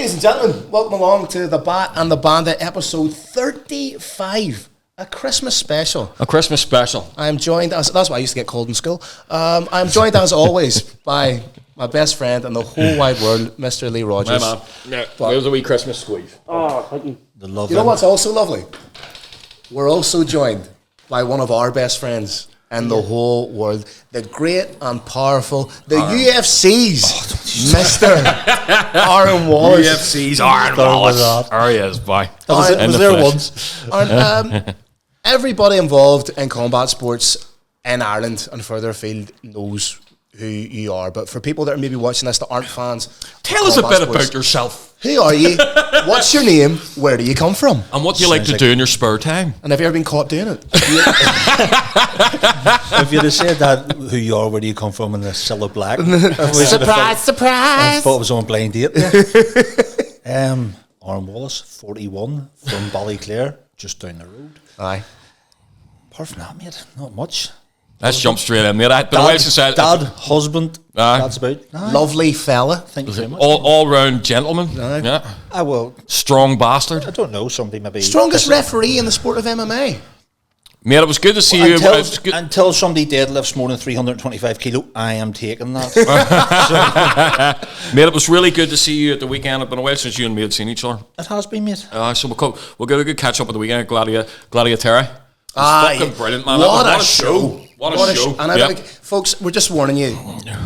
Ladies and gentlemen, welcome along to the Bat and the Bandit, episode 35, a Christmas special. A Christmas special. I am joined, that's what I used to get called in school. I'm joined as always by my best friend in the whole wide world, Mr. Lee Rogers. My man. Yeah, there's a wee Christmas squeeze. Oh, thank you. The love. You know what's also lovely? We're also joined by one of our best friends in the whole world, the great and powerful, the UFC's Mr. Aaron Wallace. UFC's Aaron Wallace. Oh, yes, boy. Was there once. And, everybody involved in combat sports in Ireland and further afield knows who you are. But for people that are maybe watching this that aren't fans, Tell us a bit about yourself. Who are you? What's your name? Where do you come from? And what do you like to do in your spare time? And have you ever been caught doing it? If you'd have said that, who you are, where do you come from, in the Cilla Black? Surprise! I thought it was on Blind Date. Aaron Wallace, 41, from Ballyclare, just down the road. Aye. Apart from that, mate, not much. Let's jump straight in, mate. Dad, husband, that's about. Lovely fella. Thank you very much. All round gentleman. Aye. Yeah. I will. Strong bastard. I don't know, somebody maybe. Strongest referee in the sport of MMA. Mate, it was good to see you. Until somebody deadlifts more than 325 kilo, I am taking that. Mate, it was really good to see you at the weekend. It's been a while since you and me had seen each other. It has been, mate. So we'll get a good catch up at the weekend. Gladiator. Fucking brilliant, man. What a show. What a show. And I think, folks, we're just warning you.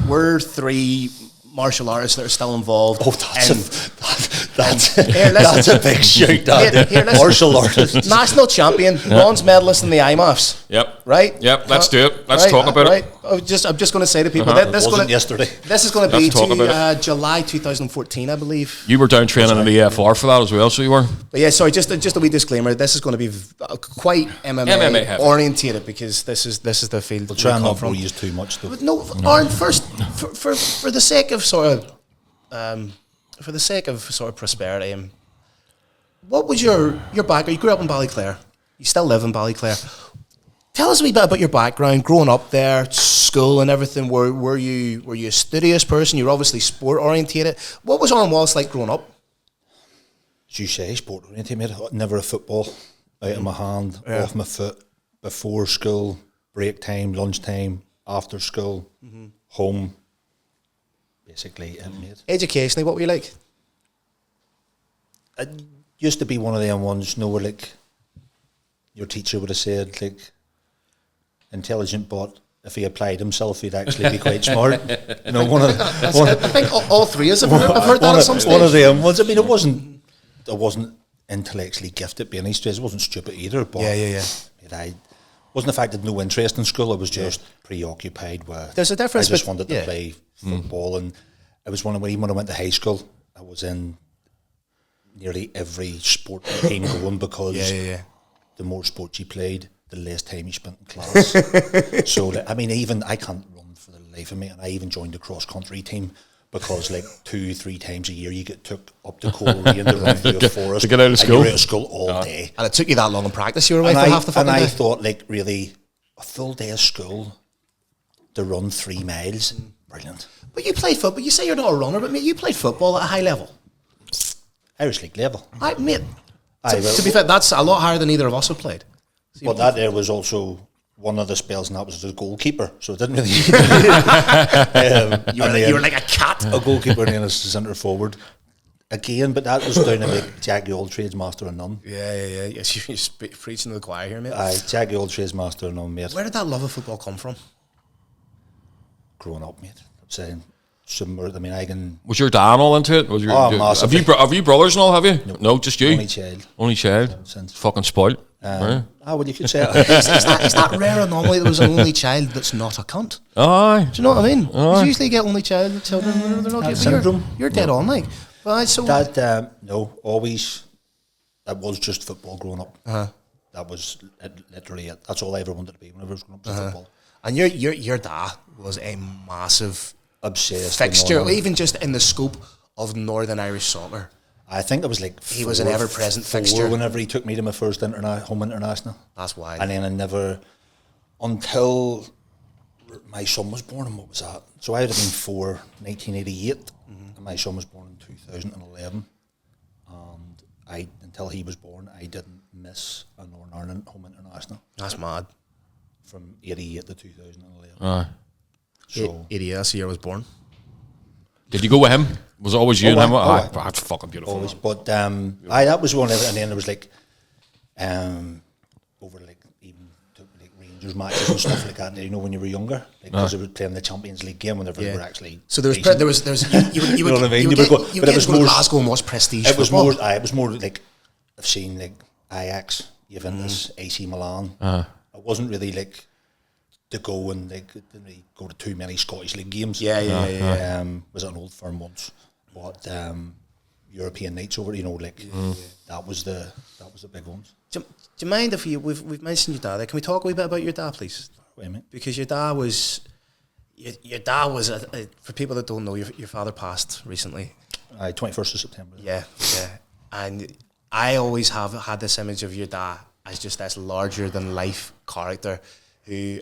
We're three martial artists that are still involved. Oh, that's a big shout, Dad. Here, Martial artists. National champion, bronze medalist in the IMAFs. Yep. Right? Yep, let's do it. Let's talk about it. I'm just going to say to people, This wasn't yesterday. This is going to be to July 2014, I believe. You were down training in the EFR for that as well, so you were. But yeah, sorry, just a wee disclaimer. This is going to be quite MMA heavy. orientated because this is the field. We'll try and not bore you too much, though. But no, Aaron, first, for the sake of sort of prosperity, what was your background? You grew up in Ballyclare. You still live in Ballyclare. Tell us a wee bit about your background, growing up there, school and everything. Were you a studious person? You were obviously sport orientated. What was Aaron Wallace like growing up? As you say, sport orientated, mate. Never a football out of my hand, off my foot, before school, break time, lunch time, after school, home. Basically, mate. Educationally, what were you like? I used to be one of them ones, where like your teacher would have said, like, intelligent, but if he applied himself, he'd actually be quite smart. I think all three of us have heard that at some stage. One of them ones. I mean, I wasn't intellectually gifted by any stretch. I wasn't stupid either. But yeah. I wasn't the fact I had no interest in school. I was just preoccupied with. There's a difference. I just wanted to play football, and it was even when I went to high school, I was in nearly every sport team going because the more sports you played, the less time you spent in class. So, I mean, even I can't run for the life of me, and I even joined the cross country team because, like, 2-3 times a year, you get took up to Coleraine to run through a forest to get out of school. And you're out of school all day. And it took you that long in practice. You were away for half the fucking day. And I thought, like, really, a full day of school to run 3 miles, brilliant. But you played football. You say you're not a runner, but mate, you played football at a high level. Irish League level. Mate, to be fair, that's a lot higher than either of us have played. So but that there was also one of the spells, and that was as a goalkeeper, so it didn't really. You were like a cat. A goalkeeper and then as a centre forward. Again, but that was down to like Jack the old trades master and none. Yeah. Yes, you're preaching to the choir here, mate. Jack the old trades master and none, mate. Where did that love of football come from? Growing up, mate. I'm saying. I mean, I can. Was your dad all into it? Massively. Have you brothers and all? Have you? No, just you. Only child. Since fucking spoiled. Well, you could say it. is that rare anomaly that was an only child that's not a cunt? Aye. Do you know what I mean? You usually get only children. They're not syndrome. You're dead on, like. But so that no, always. That was just football growing up. That was literally it. That's all I ever wanted to be when I was growing up. Was football. And your dad was a massive. Obsessed fixture, even just in the scope of Northern Irish soccer. I think it was like he was an ever-present fixture whenever he took me to my first home international. That's why. And then I never, until my son was born, and what was that? So I would have been 4, 1988, and my son was born in 2011. until he was born, I didn't miss a Northern Ireland home international That's mad. from 88 to 2011. So 88, that's the year I was born. Did you go with him? Was it always you and him? Aye. That's fucking beautiful. always, but that was one of it, and then there was like over like even took like Rangers matches and stuff like that. You know, when you were younger, like because they were playing the Champions League game whenever they were actually. So there was you know what I mean? You But would it was go to more Glasgow and watch prestige. It was football. more. It was more like I've seen like Ajax, Juventus, AC Milan. It wasn't really like to go and like didn't really go to too many Scottish League games. Yeah. Was at an Old Firm once, but European nights over. You know, like that was the big ones. Do you mind if we've mentioned your dad there? Can we talk a wee bit about your dad, please? Wait a minute. Because your dad was for people that don't know, your father passed recently. 21st of September. Yeah. And I always have had this image of your dad as just this larger than life character who,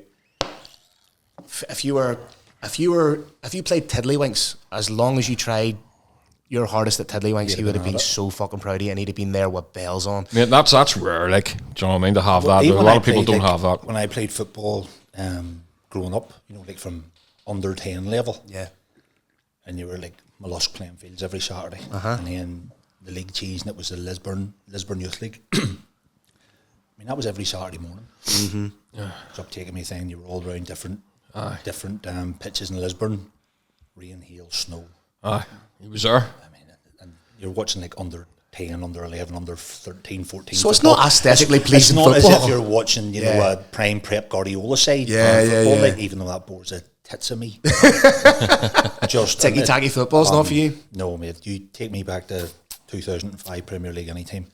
if you played Tiddlywinks, as long as you tried your hardest at Tiddlywinks, he would have been so fucking proud of you, and he'd have been there with bells on. Yeah, that's rare, like, do you know what I mean, to have that. A Even lot of people don't have that. When I played football, growing up, you know, like from under 10 level. Yeah. And you were like mollusk playing fields every Saturday. And then the league changed and it was the Lisburn Youth League. I mean, that was every Saturday morning. It was up taking me thing, you were all around different pitches in Lisburn. Rain, hail, snow. Aye, he was there. I mean, and you're watching like under 10, under 11, under 13, 14. So it's football. not aesthetically pleasing It's not football. as if you're watching, you know, a prime prep Guardiola side. Yeah. Like, even though that bores the tits of me. Just Ticky-tacky football's not for you? No, mate. You take me back to 2005 Premier League anytime.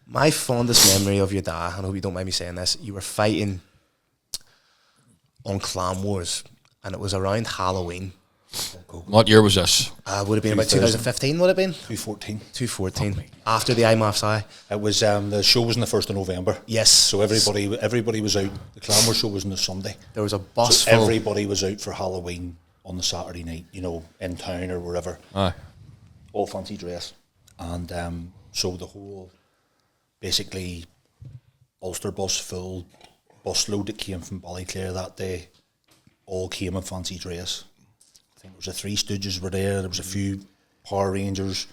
My fondest memory of your dad, and I hope you don't mind me saying this, you were fighting on Clan Wars, and it was around Halloween. What year was this? Would have been about 2015, would have been? 2014. 2014. After the IMAF's Eye. It was, the show was on the 1st of November. Yes. So everybody was out. The Clan Wars show was on the Sunday. There was a bus So full. everybody was out for Halloween on the Saturday night, you know, in town or wherever. Aye. All fancy dress. And so the whole, basically, Ulster bus full, busload that came from Ballyclare that day, all came in fancy dress. I think there was the Three Stooges were there was a few Power Rangers.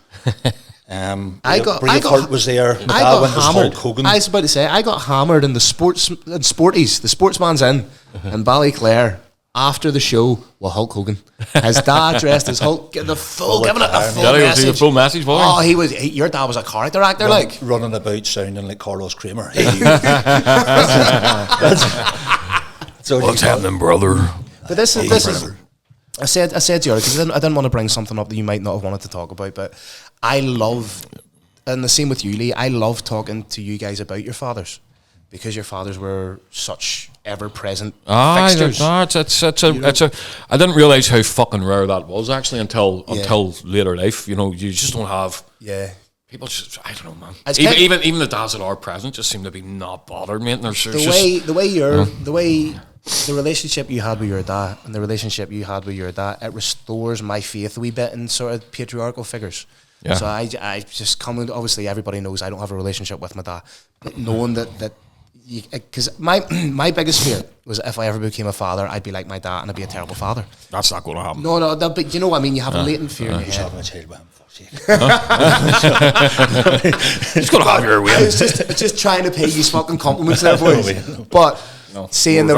Braveheart was there. My I dad got went as hammered. Hulk Hogan. I was about to say, I got hammered in the Sporties, the Sportsman's Inn in Ballyclare after the show with Hulk Hogan. His dad dressed as Hulk, giving it the full Did he message. see the full message for him? Oh, your dad was a character actor, like. Running about sounding like Carlos Kramer. So What's happening, brother? But this is. I said to you because I didn't want to bring something up that you might not have wanted to talk about, but I love, and the same with you, Lee. I love talking to you guys about your fathers because your fathers were such ever-present fixtures. I didn't realise how fucking rare that was actually until later life. You know, you just don't have. Yeah. People just, I don't know, man. It's Even the dads that are present just seem to be not bothered, mate. The relationship you had with your dad and the relationship you had with your dad, it restores my faith a wee bit in sort of patriarchal figures. Yeah. So I just come in, obviously everybody knows I don't have a relationship with my dad, but knowing that because my biggest fear was if I ever became a father, I'd be like my dad and I'd be a terrible father. That's not going to happen. No, but you know what I mean? You have a latent fear in your He's head. having a child with him. Fuck's sake. He's going to have your way. I was just trying to pay you fucking compliments there, boys. But seeing the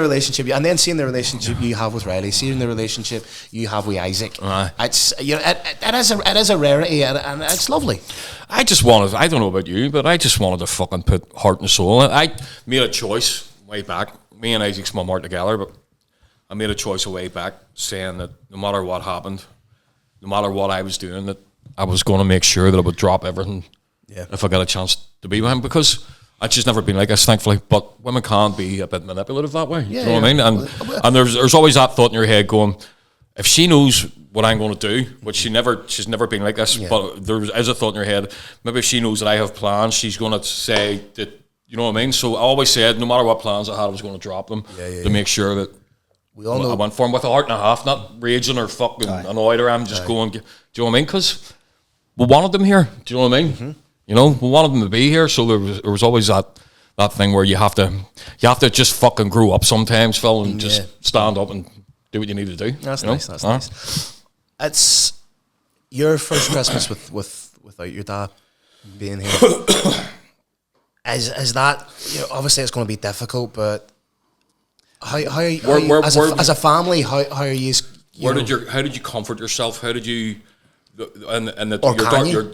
relationship, and then seeing the relationship you have with Riley, seeing the relationship you have with Isaac, it's it is a rarity, and it's lovely. I don't know about you, but I just wanted to fucking put heart and soul in it. I made a choice way back. Me and Isaac's mum aren't together, but I made a choice a way back saying that no matter what happened, no matter what I was doing, that I was going to make sure that I would drop everything if I got a chance to be with him, because I've just never been like this, thankfully. But women can be a bit manipulative that way. You know what I mean? And there's always that thought in your head going, if she knows what I'm going to do, which she's never been like this, but there is a thought in your head, maybe if she knows that I have plans, she's going to say that, you know what I mean? So I always said, no matter what plans I had, I was going to drop them to make sure that we all know. I went for him with a heart and a half, not raging or fucking annoyed, or I'm just going, do you know what I mean? Because we wanted them here, do you know what I mean? You know, we wanted them to be here, so there was always that thing where you have to just fucking grow up sometimes, Phil, and just stand up and do what you need to do. That's nice. That's nice. It's your first Christmas without your dad being here. Is that, you know, obviously it's going to be difficult, but how as a family, how are you? How did you comfort yourself? How did you? And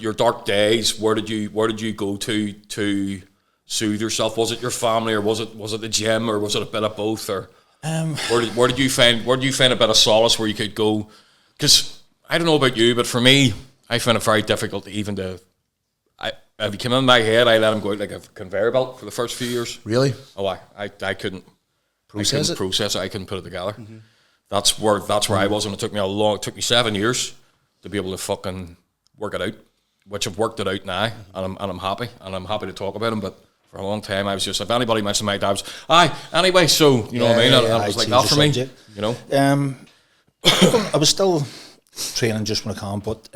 your dark days, where did you go to soothe yourself? Was it your family, or was it the gym, or was it a bit of both? Or where did you find a bit of solace where you could go? Because I don't know about you, but for me, I found it very difficult even to. If he came in my head, I let him go out like a conveyor belt for the first few years. Really? Oh, I couldn't process it. I couldn't put it together. Mm-hmm. That's where I was, and it took me 7 years to be able to fucking work it out, which I've worked it out now, and I'm happy to talk about him. But for a long time, I was just, if anybody mentioned my dad, was, anyway, so, you know what I mean? It was like that for me, you know? I was still training just when I can, but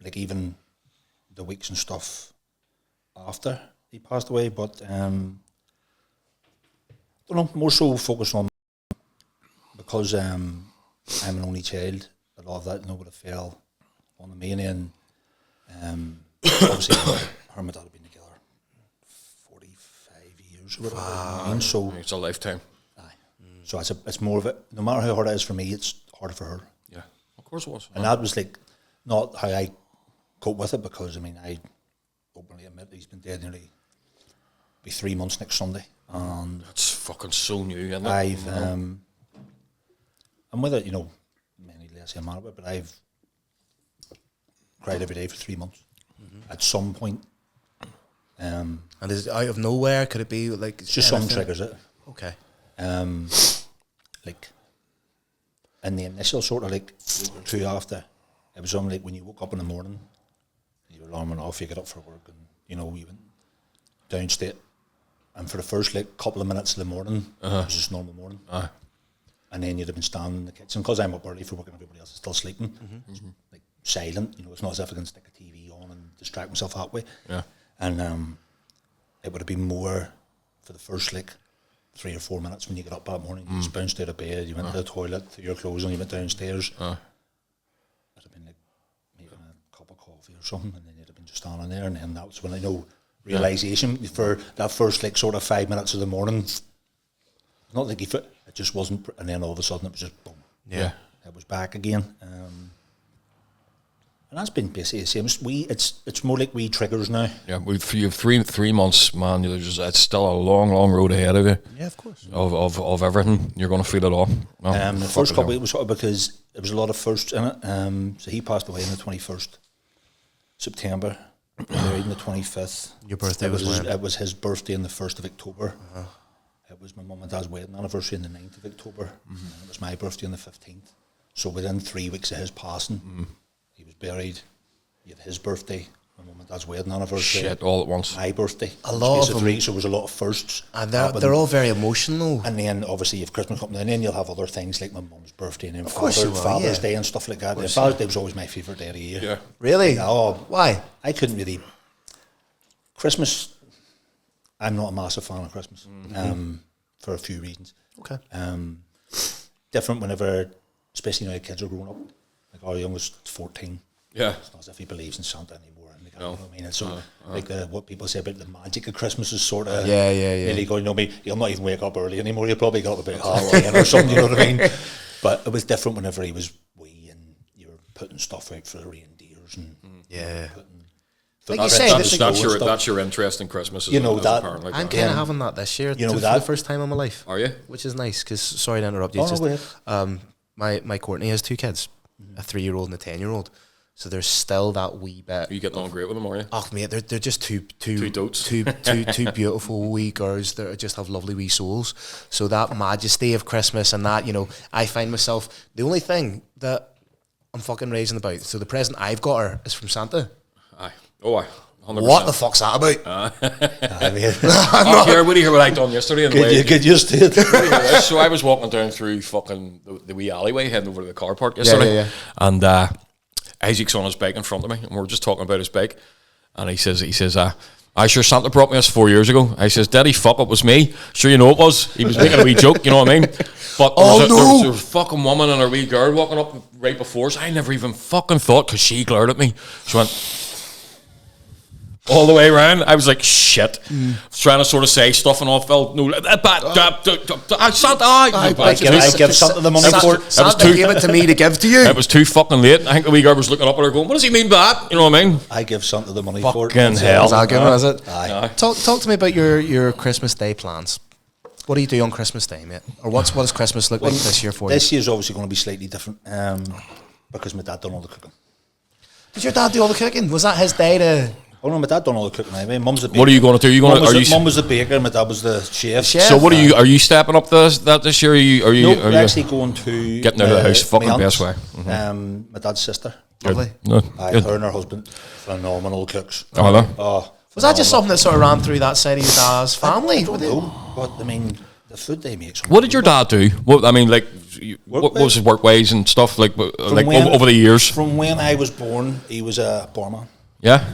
like even the weeks and stuff after he passed away, but I don't know, more so focused on, because I'm an only child, a lot of that, you know, would have fell on me, and obviously her and my dad have been together 45 years or whatever. So it's a lifetime. Aye. So it's more of it. No matter how hard it is for me, it's harder for her. Yeah, of course it was. And that was like not how I cope with it, because I mean, I openly admit he's been dead nearly be 3 months next Sunday, and that's fucking so new, isn't it? I've and with it, you know, many less I'm mad about, but I've cried every day for 3 months at some point. And is it out of nowhere? Could it be like it's just anything? Some triggers it? Okay. Like in the initial sort of like week or two after, it was on like when you woke up in the morning, your alarm went off, you get up for work, and you know you went downstairs, and for the first like couple of minutes of the morning, it was just normal morning. And then you'd have been standing in the kitchen, because I'm up early for work and everybody else is still sleeping. Like silent, you know, it's not as if I can stick a TV on and distract myself that way. Yeah. And it would have been more for the first like 3 or 4 minutes when you get up that morning, you just bounced out of bed, you went to the toilet, threw your clothes on, you went downstairs. It'd have been like maybe a cup of coffee or something, and then you'd have been just standing there, and then that was when I know realisation for that first like sort of 5 minutes of the morning. Not like it just wasn't, and then all of a sudden it was just boom. Yeah, it was back again, and that's been basically the same. It's more like triggers now. Yeah, you have 3 months, man. It's still a long road ahead of you. Yeah, of course. Of everything, you're going to feel it all. No, the first couple, it was sort of because there was a lot of firsts in it. So he passed away on the 21st September. Married on the 25th. Your birthday was when? It was his birthday on the 1st of October. It was my mum and dad's wedding anniversary on the 9th of October. And it was my birthday on the 15th. So within 3 weeks of his passing, he was buried. You had his birthday, my mum and dad's wedding anniversary. Shit, all at once. My birthday. A lot of them. 3, so there was a lot of firsts. And they're all very emotional. And then obviously you have Christmas coming, and then you'll have other things like my mum's birthday and then Father's Day and stuff like that. Father's Day was always my favourite day of the year. Yeah. Really? Oh, why? I couldn't really. Christmas, I'm not a massive fan of Christmas. For a few reasons. Okay. Different whenever, especially now kids are growing up. Like our youngest, 14. Yeah. It's not as if he believes in Santa anymore. And you know what I mean? It's sort of like what people say about the magic of Christmas is sort of really going, you know, he'll not even wake up early anymore. He'll probably get up about 10:30 or something, you know what I mean? But it was different whenever he was wee and you were putting stuff out for the reindeers and like you say, that's your interest in Christmas. You know that. Like I'm kind of having that this year. You know for that the first time in my life. Are you? Which is nice because sorry to interrupt you. My Courtney has 2 kids, a 3-year-old and a 10-year-old. So there's still that wee bit. Are you getting on great with them, are you? Oh mate, they're just two dotes. two beautiful wee girls that just have lovely wee souls. So that majesty of Christmas and that, you know, I find myself the only thing that I'm fucking raising about. So the present I've got her is from Santa. Aye. Oh, aye. 100%. What the fuck's that about? What do you hear what I done yesterday? Get used to it. So I was walking down through fucking the wee alleyway heading over to the car park yesterday, and Isaac's on his bike in front of me, and we were just talking about his bike, And he says, I sure Santa brought me this 4 years ago. I says, Daddy, fuck, it was me. Sure, you know it was. He was making a wee joke, you know what I mean? But there was a fucking woman and a wee girl walking up right before us. I never even fucking thought, because she glared at me. She went all the way around. I was like, shit. I was trying to sort of say stuff and all felt, no, Santa, I give Santa the money for it. Santa gave it to me to give to you. It was too fucking late. I think the wee girl was looking up at her going, what does he mean by that? You know what I mean? I give Santa the money for it. Fucking hell. Is that good one, is it? Aye. Talk to me about your Christmas Day plans. What do you do on Christmas Day, mate? Or what does Christmas look like this year for you? This year's obviously going to be slightly different because my dad done all the cooking. Did your dad do all the cooking? Was that his day to... Oh no, my dad done all the cooking anyway. Mum's the baker. What are you going to do? Mum was the baker, my dad was the chef. So what are you stepping up that this year? Are you we're actually going to getting out of the house fucking best way? My dad's sister. Lovely. Her and her husband, phenomenal cooks. Was that just something that sort of ran through that side of your dad's family? I don't know, but I mean, the food they make. What did your dad do? What I mean, like, what was his work ways and stuff like over the years? From when I was born, he was a barman. Yeah.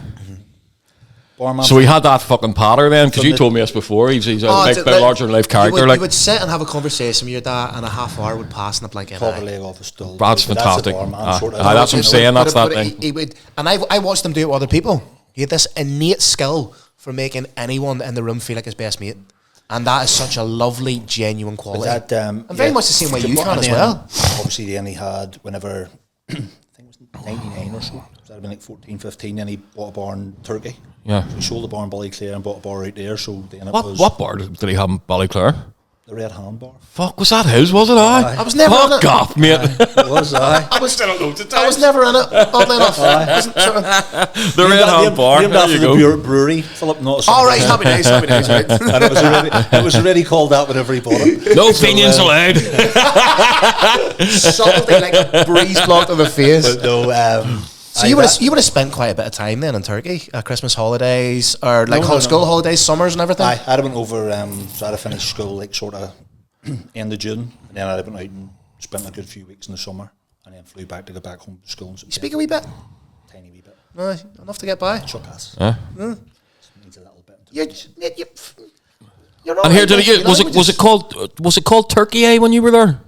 Barman. So he had that fucking patter then, because you told me this before. He's a bit larger than life character. You would sit and have a conversation with your dad, and a half hour would pass in a blink. Pop a leg off a stool. That's fantastic. That's what I'm saying. That's that thing. He would, and I watched him do it with other people. He had this innate skill for making anyone in the room feel like his best mate. And that is such a lovely, genuine quality. That, and very much the same way you can as well. Obviously, then he had, whenever, I think it was 99 or so, that would have been like 14, 15, then he bought a bar in Turkey. Yeah. So he sold the bar in Ballyclare and bought a bar out there, so then it was... What bar did he have in Ballyclare? The Red Hand Bar. Fuck, was that his, was it? I was never in it. Fuck off, mate. Was I? I was never in it, oddly enough. The Red Hand Bar. Named after the brewery. Philip Knott. All right, happy days, right. And it was already called that whenever he bought it. No opinions allowed. Something like a breeze blocked on the face. But no, so you would have spent quite a bit of time then in Turkey, Christmas holidays, or like school holidays, summers and everything? I'd have went over, so I'd have finished school like sort of end of June, and then I'd have went out and spent a good few weeks in the summer, and then flew back to go back home to school. You speak a wee bit? Tiny wee bit. No, enough to get by? Chuck ass. Needs a little bit. You're not. And here, was it called Turkey when you were there?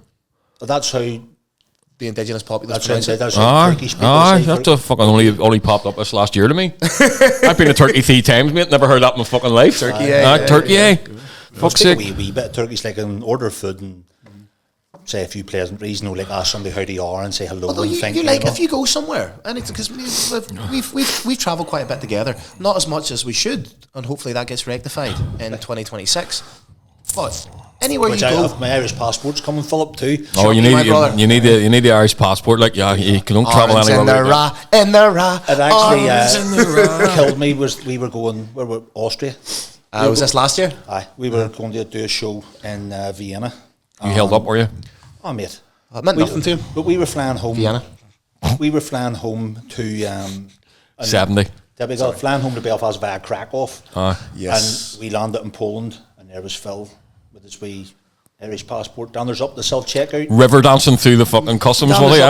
That's how the indigenous populace. That's how Turkish people say that's a fucking only popped up this last year to me. I've been to Turkey 3 times, mate. Never heard that in my fucking life. Turkey, Turkey. Fuck's sake. A wee bit of Turkish, like an order of food and say a few pleasantries, like ask somebody how they are and say hello. Although and thank you like if you go somewhere, and because we've travelled quite a bit together, not as much as we should, and hopefully that gets rectified in 2026. But anywhere which you go, my Irish passport's coming, Philip, too. Oh, you need the Irish passport. Like, yeah, you can don't travel anywhere. In the ra. It actually killed me. We were going. Where were Austria? Was this last year? Aye, we were going to do a show in Vienna. You held up, were you? Oh, mate. It meant nothing to him. But we were flying home. Vienna. We were flying home to 70. There we go. Flying home to Belfast via Krakow. Yes. And we landed in Poland, and there was Phil with his wee Irish passport. Down there's up the self checkout. River dancing through the fucking customs, was he?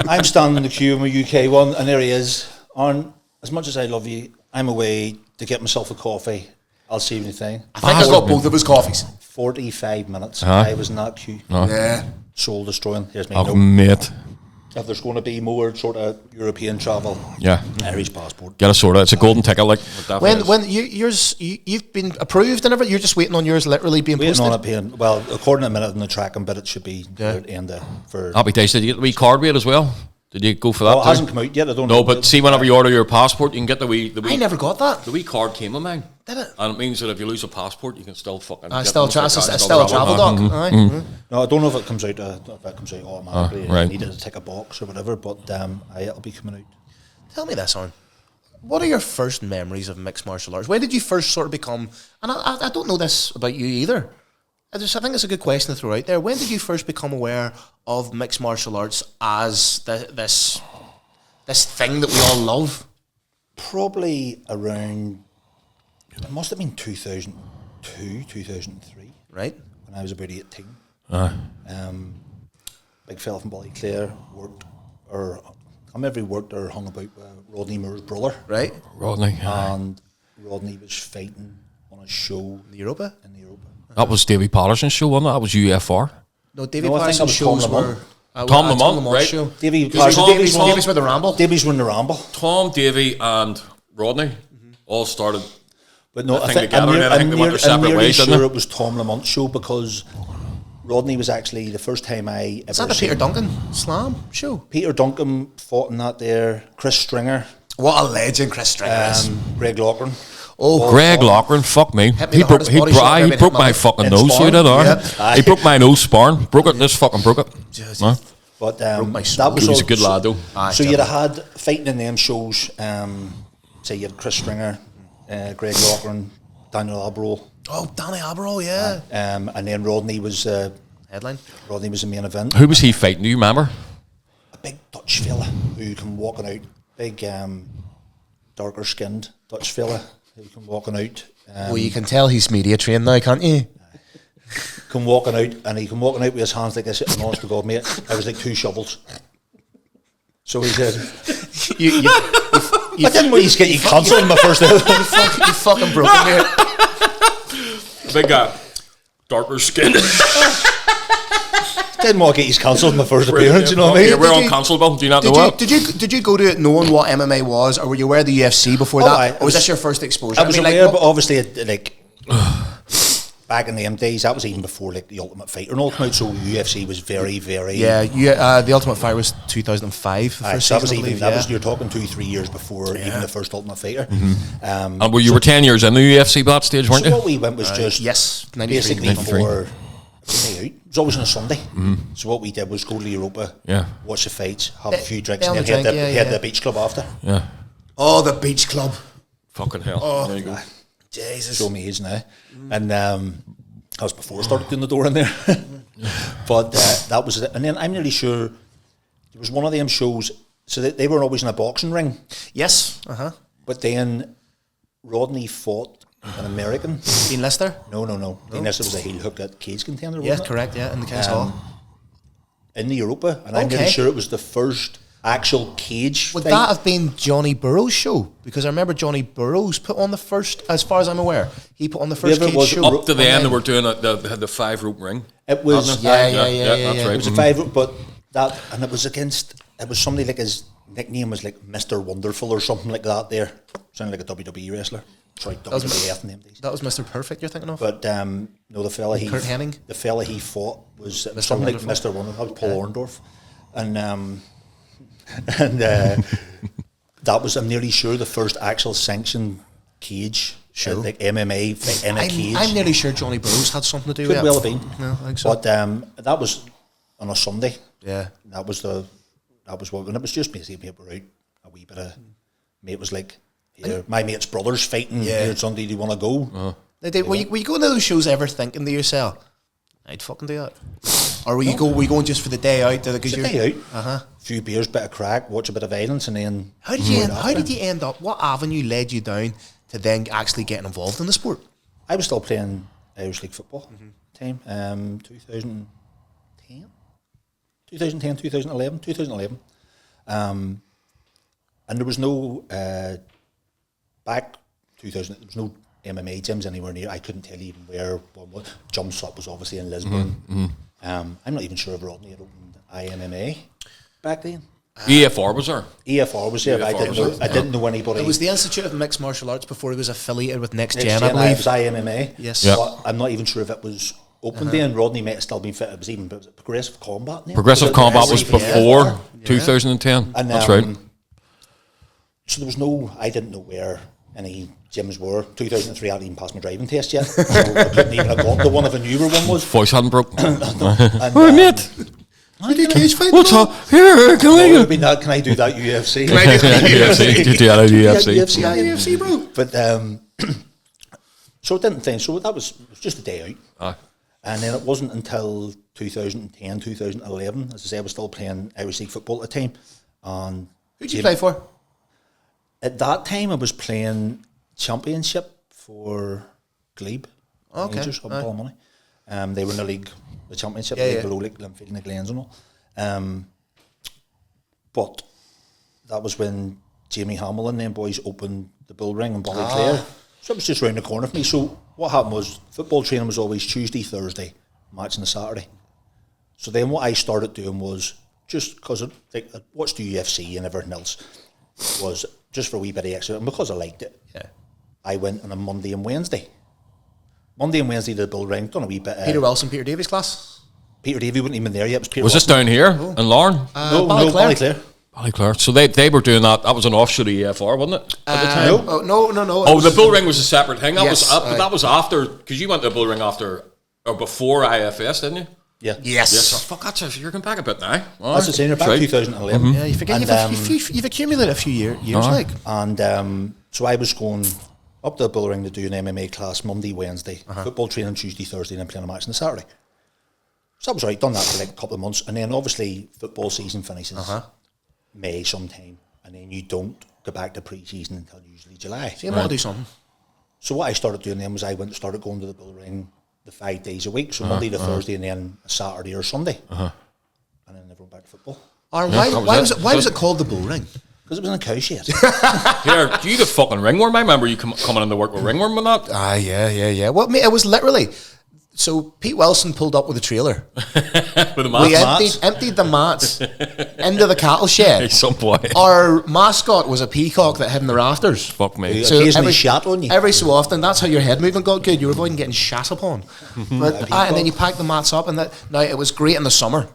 I'm standing in the queue in my UK one, and there he is. On as much as I love you, I'm away to get myself a coffee. I'll see you anything. I think I got both of his coffees. 45 minutes. I was in that queue. Yeah. Soul destroying. Here's me. Oh, mate. If there's going to be more sort of European travel, Irish passport. Get a sort of. It's a golden ticket. Like when you've been approved and everything, you're just waiting on yours literally being posted. On it being, well, according to a minute in the tracking, but it should be for. Happy days. Did you get the wee card with it as well? Did you go for that? Well, it hasn't come out yet. I don't know. No, but see, whenever you order your passport, you can get the wee. I never got that. The wee card came with mine. Did it? And it means that if you lose a passport, you can still fucking. Still a travel doc. No, I don't know if it comes out. Automatically. Right. I need it to tick a box or whatever. But it'll be coming out. Tell me this, Aaron. What are your first memories of mixed martial arts? When did you first sort of become? And I don't know this about you either. I think it's a good question to throw out there. When did you first become aware of mixed martial arts as this thing that we all love? Probably around. It must have been 2002, 2003. Right. When I was about 18. Big fella from Ballyclare worked, or every worked or hung about with Rodney Moore's brother. Right. Rodney. And Rodney was fighting on a show In the Europa? That was Davy Patterson's show, wasn't it? That was UFR. No, David No, I think that Parsons' was shows Tom were... Tom Lamont, Lamont's right. show. Davies Davies with the Ramble. Davies won the Ramble. Tom, Davy, and Rodney all started. But no, I think together, and then I think they went their separate nearly ways, didn't sure they? it was Tom Lamont's show because Rodney was actually the first time I ever Is that the seen Peter Duncan Slam show? Peter Duncan fought in that there. Chris Stringer, What a legend Chris Stringer is. Greg Loughran. Oh, Greg Loughran, fuck me. Hit me He the broke, hardest he, body bro- shot I've he ever broke hit my in fucking in nose, Sparn. you did, Yep. He broke my nose, sparn. Broke it, this fucking broke it. Huh? But my that was He was all- a good lad, though. So you'd have had fighting in them shows. Say you had Chris Stringer, Greg Loughran, Daniel Albarol, Oh, Danny Albarol, yeah. and then Rodney was the Headline. main event. Who was he fighting? Do you remember? A big Dutch fella who come walking out, big darker skinned Dutch fella who come walking out. Well, you can tell he's media trained now, can't you? Come walking out, and he come walking out with his hands like this, and honest to God, mate, I was like 2 shovels. So he said, I didn't want you to get you cancelled in my first ever. You fucking broke him, mate. Big guy. Darker skin. Didn't want to get you cancelled in my first appearance, you know what I mean? Yeah, we're Did on you- cancelable. Do you not know what? Did you go to it knowing what MMA was, or were you aware of the UFC before Oh, that? I Or was this your first exposure? I was mean, aware, like, but obviously, like, back in them days, that was even before like the Ultimate Fighter and all came out, so UFC was very, very... the Ultimate Fighter was 2005. The Aye, first so that was season, I even believe, that was you're talking 2-3 years before even the first Ultimate Fighter. And well, you were 10 years in the UFC by that stage, weren't So you? what we went was just yes, 93. basically 93. for a day out. It was always on a Sunday. So what we did was go to Europa, Yeah. watch the fights, have a few drinks, down and the then drink, head yeah. the beach club after. Yeah. Oh, the Beach Club. Fucking hell. There you go. Jesus. Show me age now. And that was before I started doing the door in there. But that was it. And then I'm nearly sure there was one of them shows, so they were always in a boxing ring, Yes. but then Rodney fought an American. Dean Lister. No. Dean Lister was a heel hook at cage contender, Yeah, wasn't it? correct. Yeah, in the King's Hall. In the Europa. And I'm Okay. nearly sure it was the first actual cage Would fight. that have been Johnny Burrows' show? Because I remember Johnny Burrows put on the first, as far as I'm aware, he put on the first Whoever cage was show. Up to the end, they were doing the 5-rope ring. It was... Wasn't it? Yeah, That's yeah. right. It was a 5, but that, and it was against, it was somebody like his nickname was like Mr. Wonderful or something like that there. Sounded like a WWE wrestler. Sorry, WWF in them days. That was Mr. Perfect you're thinking of? But no, the fella he Kurt Hennig? the fella he fought was Mr. something like Wonderful? Mr. Wonderful. That was Paul Orndorff, and that was, I'm nearly sure, the first actual sanctioned cage show, like MMA fight in a cage. I'm nearly sure Johnny Burrows had something to do Could with well it. have been. No, I think so. But that was on a Sunday. Yeah. That was what, and it was just basically we were out a wee bit of. Mate was like, here, my mate's brother's fighting here Sunday. Do you want to go? Were you going to those shows ever thinking to yourself, I'd fucking do that? Or were you going just for the day out? It's a day out. Few beers, bit of crack, watch a bit of violence, and then. How did you end up? What avenue led you down to then actually getting involved in the sport? I was still playing Irish League football time. 2011. And there was no back 2000. There was no MMA gyms anywhere near. I couldn't tell you even where one was. Jump Shot was obviously in Lisbon. I'm not even sure if Rodney had opened IMMA back then. EFR was there. EFR was there. But I didn't know anybody. It was the Institute of Mixed Martial Arts before it was affiliated with Next Next Gen, Gen, I believe. it was IMMA. Yes. Yeah. But I'm not even sure if it was open then. Rodney might have still been fit. It was even Progressive Combat. Then? Progressive Combat was Yeah. before 2010. And, That's right. So there was no, I didn't know where any gyms were. 2003, I hadn't even passed my driving test yet. So I couldn't even have got the one if I knew where one was. Voice hadn't broke. And, mate. You do cage fighting? What's up? Here, can it would I have been that, can I do that UFC? UFC. Did you do UFC? UFC, bro. But, so it didn't think, so that was, it was just a day out. Aye. And then it wasn't until 2010, 2011, as I say, I was still playing Irish League football at the time. And Who'd you play for? at that time, I was playing Championship for Glebe. Okay. Rangers, up in Ballymoney. They were in the league, the Championship, Yeah, league yeah. below like Glenfield and the Glens and all. But that was when Jamie Hamill and them boys opened the Bull Ring in Ballyclare. So it was just round the corner for me. So what happened was football training was always Tuesday, Thursday, match on the Saturday. So then what I started doing was, just because I watched the UFC and everything else, was just for a wee bit of extra, and because I liked it, I went on a Monday and Wednesday. Monday and Wednesday to the Bull Ring, done a wee bit. Peter Wilson, Peter Davies class? Peter Davies wasn't even there yet. It was Peter Was this down here in Larne? No, Ballyclare. Ballyclare. So they were doing that. That was an offshoot of EFR, wasn't it? At the time? No. Oh, the Bull Ring was a separate thing. That Yes, was that was after, because you went to the Bull Ring after or before IFS, didn't you? Yeah. Yes. Yes. Oh, fuck, that's you're going back a bit now. That's the same. You're back Right. 2011. Yeah, you forget you've accumulated a few years like. And so I was going up to the Bull Ring to do an MMA class Monday, Wednesday, football training Tuesday, Thursday, and then playing a match on the Saturday. So that was right, done that for like a couple of months. And then obviously football season finishes May sometime. And then you don't go back to pre-season until usually July. So you want to do something. So what I started doing then was I started going to the Bull Ring the 5 days a week. So Monday to Thursday and then a Saturday or Sunday. And then never went back to football. Aaron, why was it called the Bull Ring? Because it was in a cow shed. Here, do you get fucking ringworm? I remember you coming into work with ringworm and that. Yeah. Well, mate, it was literally. So Pete Wilson pulled up with a trailer. With the We mats. emptied the mats into the cattle shed. Hey, some boy. Our mascot was a peacock that hid in the rafters. Fuck me. You occasionally shat on you. Every so often, that's how your head movement got good. You were avoiding getting shat upon. But and then you packed the mats up, and now it was great in the summer.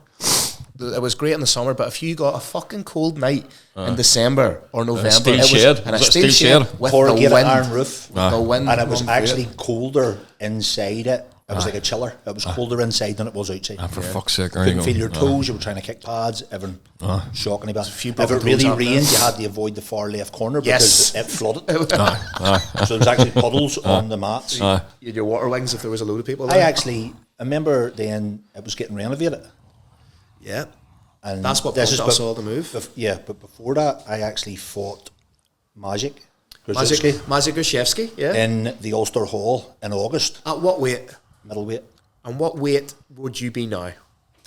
It was great in the summer, but if you got a fucking cold night in December or November, steel it was shed. and a Was it steel steel shed shed? with Corrugated the wind, iron roof. the wind, And it was blowing actually through it. colder inside it. It was like a chiller. It was colder inside than it was outside. For fuck's sake. You couldn't feel your toes. You were trying to kick pads. Everything shocking about. few If broken it really toes out rained, there. you had to avoid the far left corner Yes. because it flooded. So there was actually puddles on the mats. You had your water wings if there was a load of people I there. remember then it was getting renovated. Yeah. And That's what this prompted us all to move. but before that, I actually fought Magic Maciej Grzycki Grzycki, yeah. in the Ulster Hall in August, At what weight? middleweight. And what weight would you be now?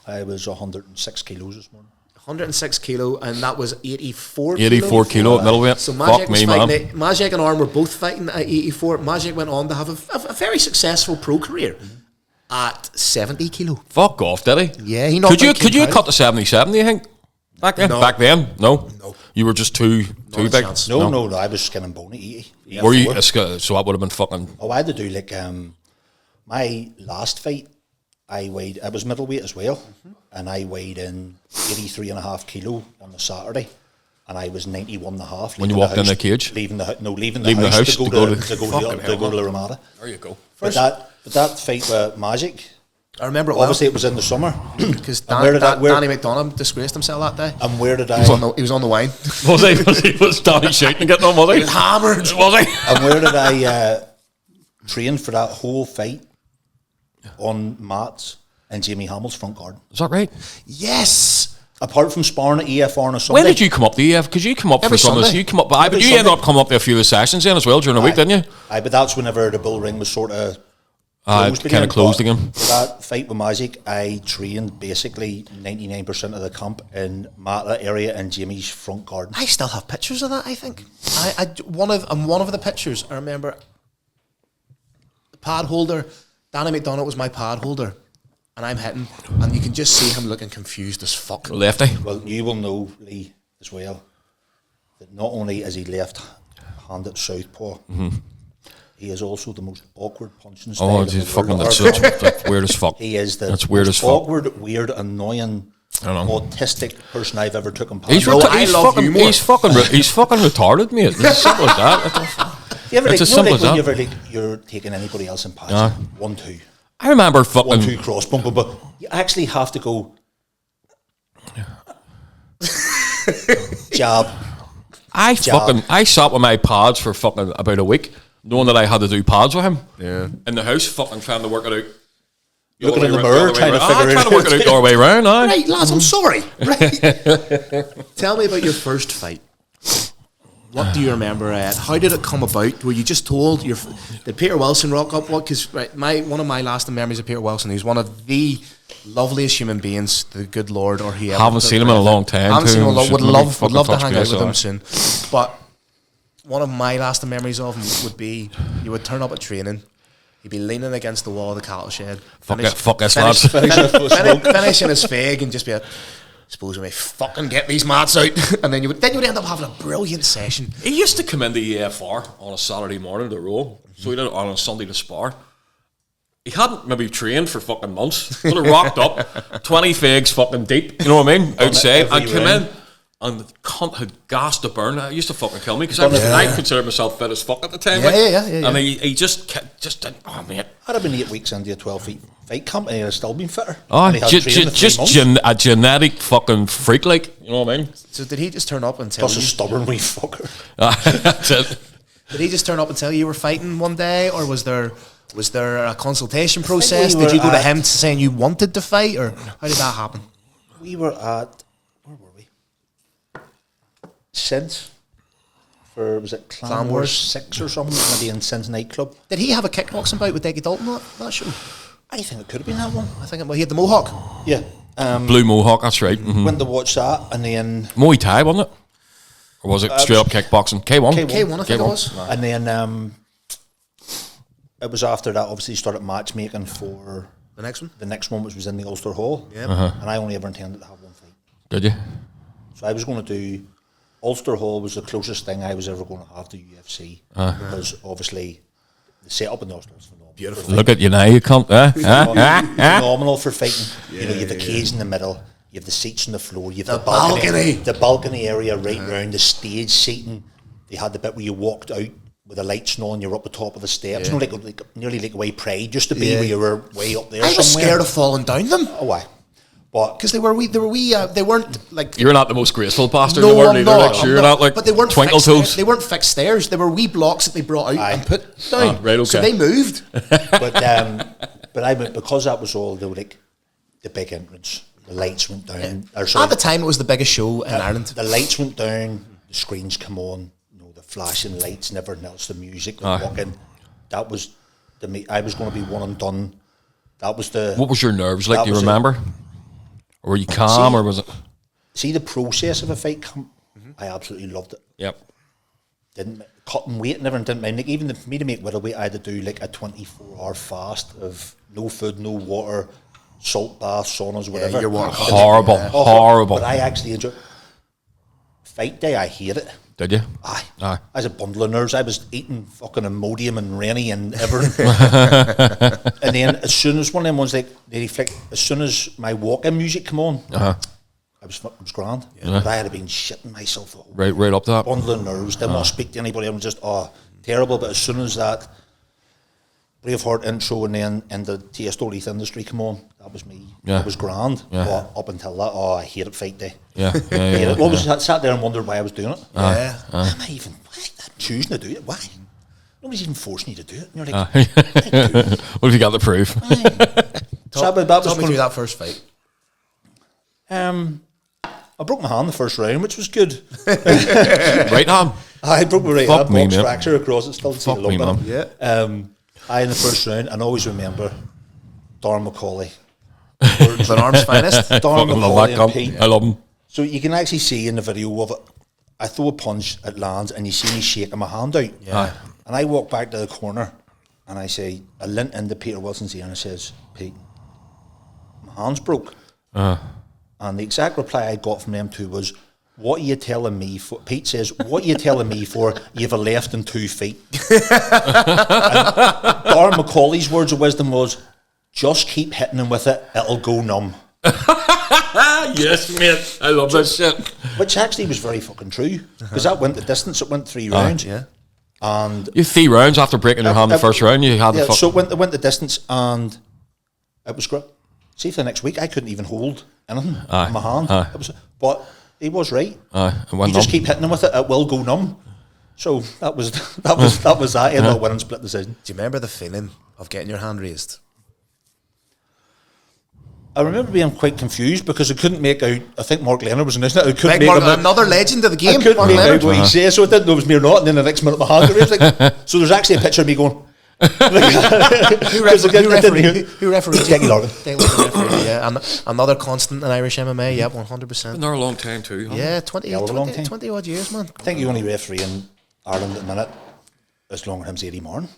I was 106 kilos this morning. 106 kilo, and that was 84 84 kilo at middleweight. So Fuck me, man. Magic and Arm were both fighting at 84. Magic went on to have a very successful pro career at 70 kilo. Fuck off, did he? Yeah, he knocked out Could you King cut to 77, do you think? Back then? No. Back then? No. No. You were just too a big? chance. No, I was skin and bone at 80. Were you? So that would have been fucking... Oh, I had to do like my last fight. I was middleweight as well, and I weighed in 83.5 kilo on the Saturday, and I was 91.5. When you walked in the cage? leaving the Leaving house to go to Fucking Ramada. There you go. But that fight with Magic, I remember it obviously it was in the summer. because And where did Danny McDonough disgraced himself that day. And where did I? He was on the wine. Was Danny shouting and getting on, was he? Hammered. Was he? And where did I train for that whole fight? On mats in Jamie Hamill's front garden. Is that right? Yes. Apart from sparring at EFR on a Sunday. When did you come up to EF? Because you come up Every for some of this. Sunday. You come up, but Every you ended Sunday. up coming up to a few of the sessions then as well during the week, didn't you? But that's whenever the Bull Ring was sort of Kind of closed again. For that fight with Magic, I trained basically 99% of the camp in Matla area in Jamie's front garden. I still have pictures of that. I think one of the pictures. I remember the pad holder. Danny McDonough was my pad holder, and I'm hitting, and you can just see him looking confused as fuck. Lefty. Well, you will know, Lee, as well, that not only is he left-handed southpaw, he is also the most awkward punching style. Oh, in the he's fucking... world. That's weird as fuck. He is the That's weird most as fuck. awkward, weird, annoying, I know. autistic person I've ever taken part He's, in. I love humor. he's fucking retarded, mate. It's as simple as that. You ever, It's like, as simple as when that. you're taking anybody else in pads, 1-2. I remember fucking... 1-2 cross bump, but you actually have to go jab. I sat with my pads for fucking about a week, knowing that I had to do pads with him. Yeah. In the house, fucking trying to work it out. Looking in the mirror, trying to figure it trying to work it out the other way around. Aye. Right, lads, I'm sorry. Right. Tell me about your first fight. What do you remember? How did it come about? Were you just told? Did Peter Wilson rock up? What? Because one of my lasting memories of Peter Wilson, he's one of the loveliest human beings, the good Lord, or he ever. Haven't seen him in a long time. Haven't seen him in a long. Would love to hang out with him soon. But one of my lasting memories of him would be you would turn up at training. He'd be leaning against the wall of the cattle shed. Fuck us, lads. Finishing his fag and just be like, suppose we may fucking get these mats out. And then you would end up having a brilliant session. He used to come into EFR on a Saturday morning to roll. So he did it on a Sunday to spar. He hadn't maybe trained for fucking months. Would have rocked up 20 fags fucking deep, you know what I mean? Outside. And come in. And the cunt had gas to burn. It used to fucking kill me because I considered myself fit as fuck at the time. Yeah. And he just didn't. Oh, mate. I'd have been 8 weeks into a 12-feet fight camp and I'd have still been fitter. Oh, just a genetic fucking freak, like, you know what I mean? So did he just turn up and tell you? Plus a stubborn wee fucker. That's it. Did he just turn up and tell you were fighting one day, or was there a consultation process? Did you go to him saying you wanted to fight, or how did that happen? We were at, where were we? Since was it Clan Wars 6 or something, maybe in Sin's nightclub. Did he have a kickboxing bout with Deggy Dalton that show? I think it could have been that one. I think he had the mohawk. Yeah. Blue mohawk, that's right. Mm-hmm. Went to watch that, and then Muay Thai, wasn't it? Or was it straight up kickboxing? K1? K1, I think it was. And then it was after that, obviously, started matchmaking for the next one. The next one, which was in the Ulster Hall. Yeah. And I only ever intended to have one fight. Did you? So I was going to do Ulster Hall was the closest thing I was ever going to have to UFC because obviously the setup in the Ulster was phenomenal. Beautiful. Look at you now, you can't. Phenomenal for fighting. You know, you have the cage in the middle, you have the seats on the floor, you have the balcony area right round, the stage seating. They had the bit where you walked out with the lights on, you're up the top of the steps. You know, like nearly like a way Pride used to be, where you were way up there. I was scared of falling down them. Oh, why? But because they weren't like. You're not the most graceful bastard in the world either. Like, you're not like. But they weren't twinkle toes. They weren't fixed stairs. They were wee blocks that they brought out and put down. Right, okay. So they moved. But I went, because that was all the big entrance. The lights went down. At the time, it was the biggest show in Ireland. The lights went down. The screens come on. You know, the flashing lights and everything else. The music, the walking. That was I was going to be one and done. That was the. What was your nerves like? Do you remember? Or were you calm, or was it? See, the process of a fight camp, I absolutely loved it. Yep. Didn't cutting weight and everything, didn't mind. Like, even for me to make middleweight, I had to do like a 24-hour fast of no food, no water, salt baths, saunas, whatever. Your water horrible, horrible. But I actually enjoyed. Fight day, I hate it. Did you? Aye. I was a bundle of nerves. I was eating fucking Imodium and Rennie and everything. And then as soon as one of them ones, like, they reflect, as soon as my walk-in music come on, I was grand. But I had been shitting myself. Right up to that. Bundle of nerves. Didn't want to speak to anybody. I'm just, terrible. But as soon as that Braveheart intro and then in the Tiesto Leith industry come on, that was me. It was grand. But up until that, I hated fight day. I sat there and wondered why I was doing it. Why am I choosing to do it? Why? Nobody's even forcing you to do it. And you're like, what have you got to prove? Talk me through that first fight. I broke my hand the first round, which was good. Right hand? I broke my right hand, box fracture across it, still see a little bit. Yeah. In the first round, and I always remember Darren McCauley. Glenarm's finest. Darren McCauley and Pete. I love him. So you can actually see in the video of it, I throw a punch, it lands, and you see me shaking my hand out. Yeah. And I walk back to the corner, and I say, I leant into Peter Wilson's ear and I says, Pete, my hand's broke. And the exact reply I got from them two was, what are you telling me for? Pete says, what are you telling me for? You have a left and 2 feet. And Darren McCauley's words of wisdom was, just keep hitting him with it, it'll go numb. Yes, mate. I love that shit. Which actually was very fucking true. Because that went the distance, it went 3 rounds. Yeah. And you 3 rounds after breaking your hand the first round, you had so it went the distance, and it was great. See, for the next week, I couldn't even hold anything in my hand. But he was right. You just keep hitting him with it; it will go numb. So that was that. Ended up winning split decision. Do you remember the feeling of getting your hand raised? I remember being quite confused because I couldn't make out. I think Mark Leonard was in this. I couldn't Like make Mark, him out. another legend of the game. I couldn't Mark make Leonard. out what he said, so I didn't know it was me or not. And then the next minute, my hand got raised. Like, so there's actually a picture of me going. Who refereed? Who refereed? Deggy Larkin. Yeah, and another constant in Irish MMA. Yep, 100%. Been there a long time too. Huh? Yeah, 20 odd years, man. I think you only referee in Ireland at the minute as long as him's 80 Martin.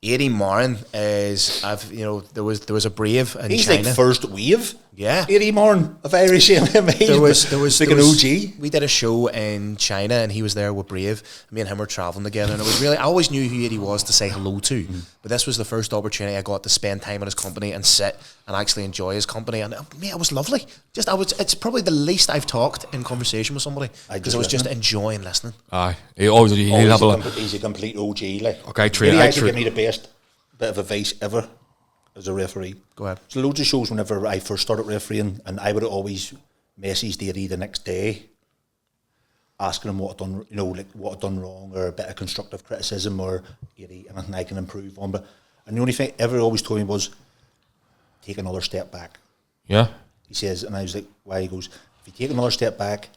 80 Marin is there was a brave in He's China. like first wave. Yeah. 80 Martin of Irish MMA. There was like an OG. We did a show in China and he was there with Brave. Me and him were travelling together and it was really, I always knew who he was to say hello to, but this was the first opportunity I got to spend time in his company and sit and actually enjoy his company, and it was lovely. It's probably the least I've talked in conversation with somebody because I was just enjoying listening. Aye, he's a complete OG. Like, okay, he actually gave me the best bit of advice ever as a referee. Go ahead. So loads of shows whenever I first started refereeing, and I would always message Deary the next day, asking him what I'd done, what I'd done wrong, or a bit of constructive criticism, or anything I can improve on. And the only thing ever always told me was, take another step back. Yeah. He says, and I was like, why? He goes, if you take another step back,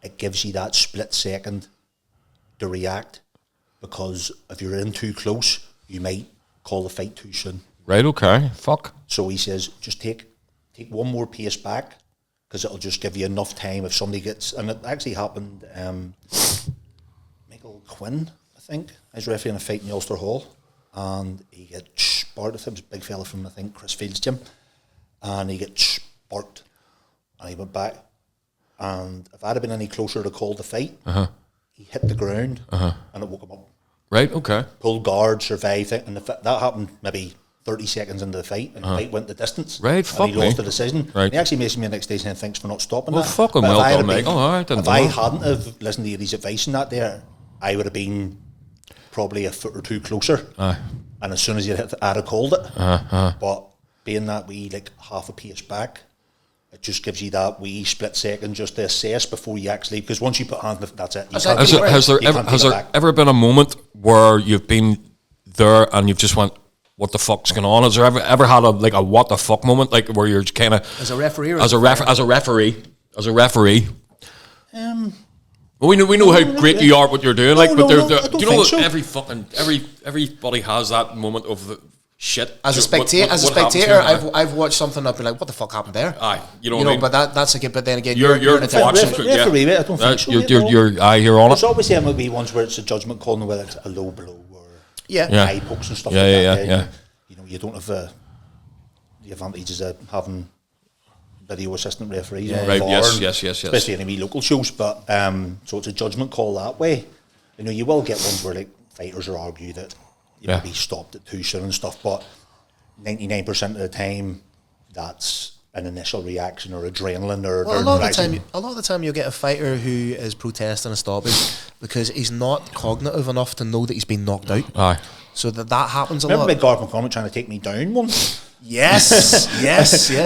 it gives you that split second to react, because if you're in too close, you might call the fight too soon. Right, okay. Fuck. So he says, just take one more pace back, because it'll just give you enough time if somebody gets, and it actually happened, Michael Quinn, I think, I was refereeing a fight in the Ulster Hall, and he got sparked. I think it was a big fella from, I think, Chris Field's gym, and he got sparked, and he went back, and if I'd have been any closer to call the fight, he hit the ground, and it woke him up. Right, okay. Pulled guard, survived it, and that happened maybe 30 seconds into the fight, and the fight went the distance. Right, fuck me. He lost the decision. Right. And he actually messaged me the next day saying, thanks for not stopping Well, that. fucking But well if I done, had mate. been- Oh, I didn't if know I that. hadn't have listened to his advice in that there, I would have been probably a foot or two closer. And as soon as you hit I'd have called it. But being that wee, like, half a pace back, it just gives you that wee split second just to assess before you actually, because once you put hands, that's it. Has there ever been a moment where you've been there and you've just went, what the fuck's going on? Has there ever had a what the fuck moment, like where you're kind of As a referee, or as a referee? Well, we know how great you are at what you're doing. No, But no, do I don't you know think that so. everybody has that moment of shit. As a What spectator, happens here? I've watched something. I've been like, "What the fuck happened there?" Aye, you know what I mean? But that's a good. But then again, You're in a watching. Referee, mate, I don't think so. You're on There's it. obviously MLB ones where it's a judgment call, and whether it's a low blow or eye pokes and stuff like that. Yeah. You don't have the advantages of having video assistant referees. Right, yes. Especially in any local shows, but so it's a judgment call that way. You will get ones where like fighters will argue that you maybe stopped it too soon and stuff, but 99% of the time that's an initial reaction or adrenaline or a lot of the time you'll get a fighter who is protesting a stoppage because he's not cognitive enough to know that he's been knocked out. Aye. So that happens a Remember lot. Big Garth McCormick trying to take me down once? Yes.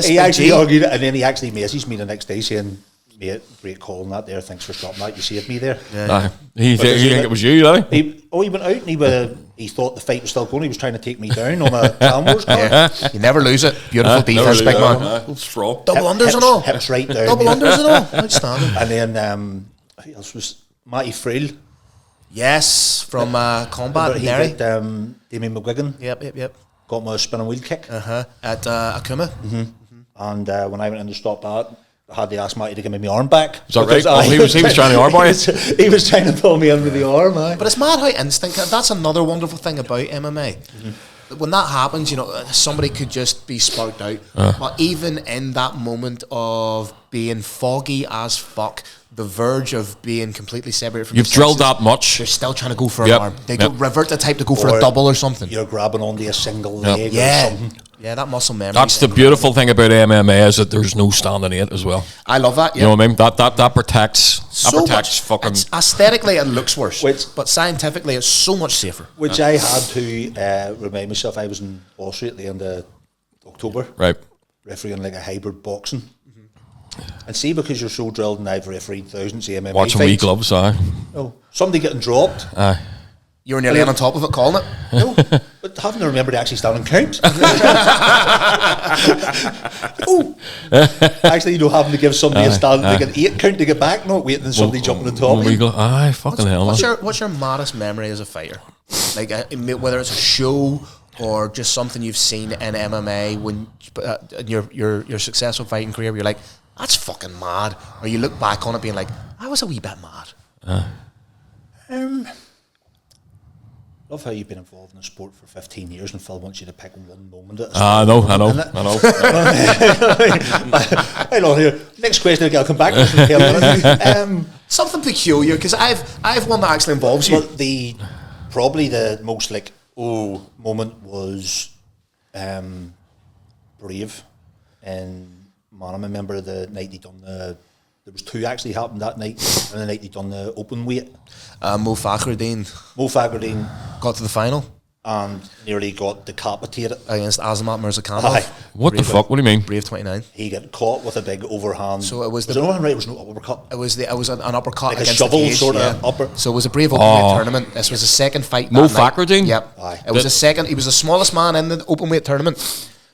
He actually argued it, and then he actually messaged me the next day saying, mate, great call on that there, thanks for stopping that, you saved me there. Aye. He think it was you, though? He went out and he thought the fight was still going, he was trying to take me down on a Clan card. You never lose it. Beautiful defense, big man. Straw. Double unders and all. Hips right down. Double unders and all. Outstanding. And then, who else was Matty Frail? Yes, from Combat. He Derry. did Damien McGuigan. Yep. Got my spinning wheel kick. At Akuma. And when I went in to stop that, I had to ask Matty to give me my arm back. Is that right? He was trying to arm by it. He was trying to pull me under the arm, aye. But it's mad how instinct. That's another wonderful thing about MMA. When that happens, somebody could just be sparked out. But even in that moment of being foggy as fuck, the verge of being completely separated from You've drilled that much. They're still trying to go for an arm. They go revert the type to go for a double or something. You're grabbing onto a single leg or something. Yeah, that muscle memory. That's the beautiful thing about MMA is that there's no standing it as well. I love that. Yeah. You know what I mean? That protects. So that protects much. fucking. It's aesthetically, it looks worse, but scientifically, it's so much safer. Which I had to remind myself. I was in Austria at the end of October, right? Refereeing like a hybrid boxing. And see, because you're so drilled, and I've refereed thousands of MMA Watching fights, wee gloves, aye. Oh, somebody getting dropped. Aye. You were nearly on top of it, calling it. No, but having to remember to actually stand and count. Oh, actually, having to give somebody a stand to get 8 count to get back, not waiting and somebody jumping on top of you. Aye, fucking hell. What's your maddest memory as a fighter? Like whether it's a show or just something you've seen in MMA when your successful fighting career, where you're like, that's fucking mad, or you look back on it being like, I was a wee bit mad. Love how you've been involved in the sport for 15 years and Phil wants you to pick one moment at a I know. Hang on here. Next question, I'll come back to something peculiar, because I've one that actually involves you. But probably the most moment was Brave in Manham. I remember the night he done there was 2 actually happened that night, and the night he done the open weight. Mo Fakhreddin got to the final and nearly got decapitated against Azamat Mirzakhanov. What the fuck? What do you mean? Brave 29. He got caught with a big overhand. So it was an overhand, right? It was no uppercut. It was an uppercut, like against a shovel the cage, sort of upper. So it was a Brave open weight tournament. This was the second fight. Mo Fakhreddin? Yep. Aye. It was the second. He was the smallest man in the open weight tournament.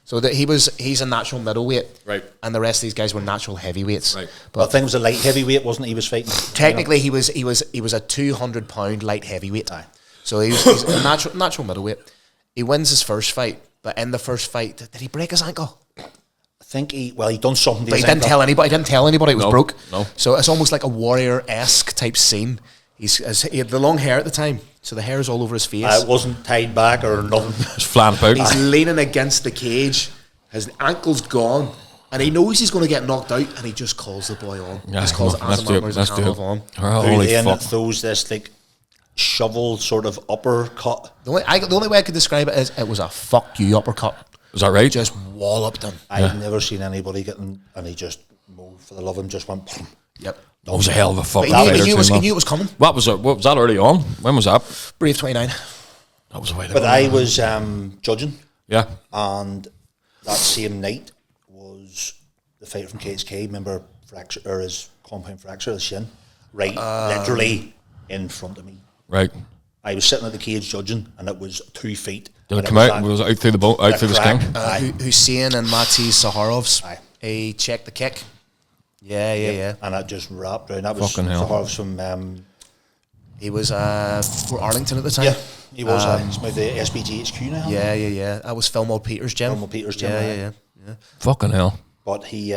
So that he's a natural middleweight, right? And the rest of these guys were natural heavyweights, right? But I think it was a light heavyweight, wasn't he? Was fighting. Technically, he was a 200-pound light heavyweight. Aye. So he's a natural middleweight. He wins his first fight, but in the first fight, did he break his ankle? I think he done something. But he didn't tell anybody. He didn't tell anybody it was broke. No. So it's almost like a Warrior-esque type scene. He had the long hair at the time, so the hair is all over his face. It wasn't tied back or nothing. It's flat about. He's leaning against the cage. His ankle's gone, and he knows he's going to get knocked out, and he just calls the boy on. Yeah, just calls Azamat Mirzakhanov on. Holy fuck! Throws this like shovel sort of uppercut. The only way I could describe it is it was a fuck you uppercut. Is that right? Just walloped him. I've never seen anybody getting, and he just, for the love of him, just went. Yep. That was a hell of a fuck. He knew it was coming. What was that early on? When was that? Brave 29. That was a way to But go. I was judging. Yeah. And that same night was the fighter from KHK, remember, his compound fracture, his shin, literally in front of me. Right. I was sitting at the cage judging, and it was 2 feet. Did it come out? Was it out through the bone, out through the skin? Hussein and Matiz Zaharovs. Aye. He checked the kick. Yeah. And it just wrapped around. That was fucking hell. Zaharovs from. He was for Arlington at the time. Yeah, he was. He's with the SBG HQ now. Yeah. That was Fillmore Peters' gym. Yeah. Fucking hell. But he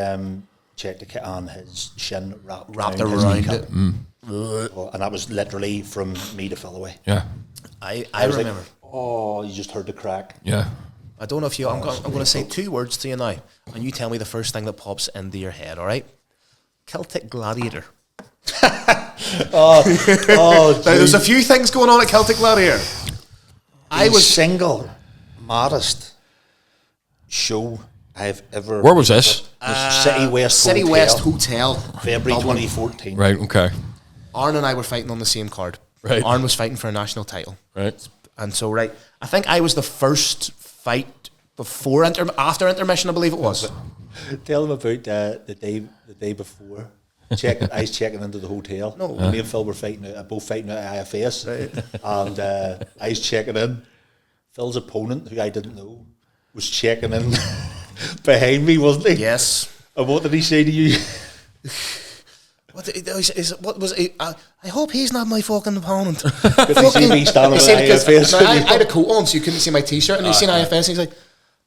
checked the kick, and his shin wrapped around it. And that was literally from me to Phil away. Yeah. I remember. Like, you just heard the crack. Yeah. I don't know if you. I'm going to say 2 words to you now, and you tell me the first thing that pops into your head. All right? Celtic Gladiator. There's a few things going on at Celtic Gladiator. I was single, modest show I've ever. Where was this? City West Hotel. February 2014. Right. Okay. Arn and I were fighting on the same card. Right. Arn was fighting for a national title. Right. And so, I think I was the first fight after intermission, I believe it was. Tell them about the day before. I was checking into the hotel. No. Me and Phil were both fighting out at IFS. Right. And I was checking in. Phil's opponent, who I didn't know, was checking in behind me, wasn't he? Yes. And what did he say to you? What was it? I hope he's not my fucking opponent. Because he seen me standing at IFS. I had a coat on, so you couldn't see my t-shirt, and he's seen IFS, and he's like,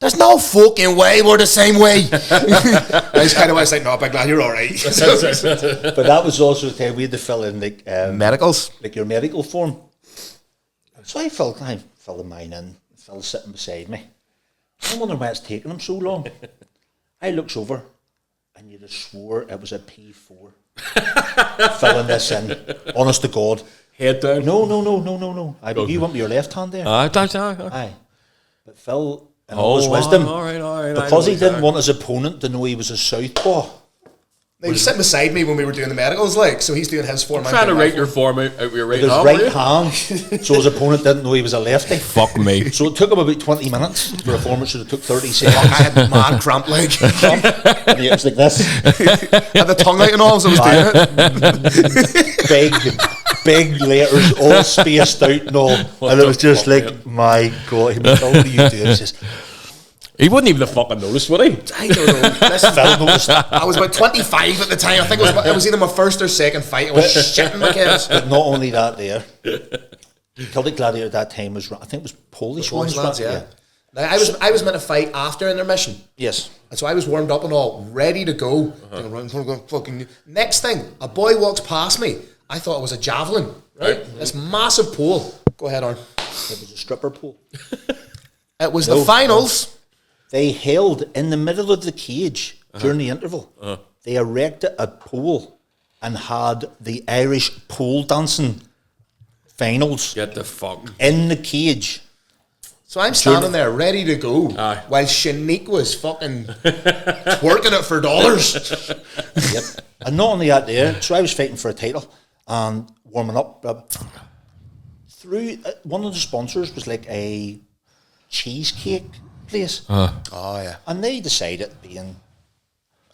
"There's no fucking way we're the same way." I was kind of like, "No, big lad, you're all right." But that was also the time we had to fill in medicals, like your medical form. So I filled mine in. Phil's sitting beside me. I wonder why it's taking him so long. I looks over, and you'd have swore it was a P4. Filling this in, honest to God. Head down. No. You went with your left hand there. Aye. But Phil, in all his wisdom, all right. because he didn't want his opponent to know he was a southpaw. He was sitting beside me when we were doing the medicals, so he's doing his form. Trying to rate your form out with your right With his arm. right hand, so his opponent didn't know he was a lefty. Fuck me. So it took him about 20 minutes for a form, which should have took 30 seconds. I had mad cramp leg. And he was like this. Had the tongue out and all, so I was doing it. big letters, all spaced out and all. And it was just like, my God, he was, what do you do? It's just, He wouldn't even have fucking noticed, would he? I don't know. Listen, I was about 25 at the time. I think it was either my first or second fight. I was shitting my kids. but not only that there. Celtic Gladiator at that time was, I think it was Polish ones. Lads, yeah. Now, I was meant to fight after intermission. Yes. And so I was warmed up and all, ready to go. Next thing, a boy walks past me. I thought it was a javelin, right? This massive pole. Go ahead, Aaron. It was a stripper pole. It was the finals. They held in the middle of the cage during the interval. They erected a pole and had the Irish pole dancing finals. Get the fuck in the cage. So I'm standing there ready to go while Shanique was fucking twerking it for dollars. Yep. And not only that there, so I was fighting for a title and warming up. Through one of the sponsors was like a cheesecake place. Oh yeah. And they decided, being,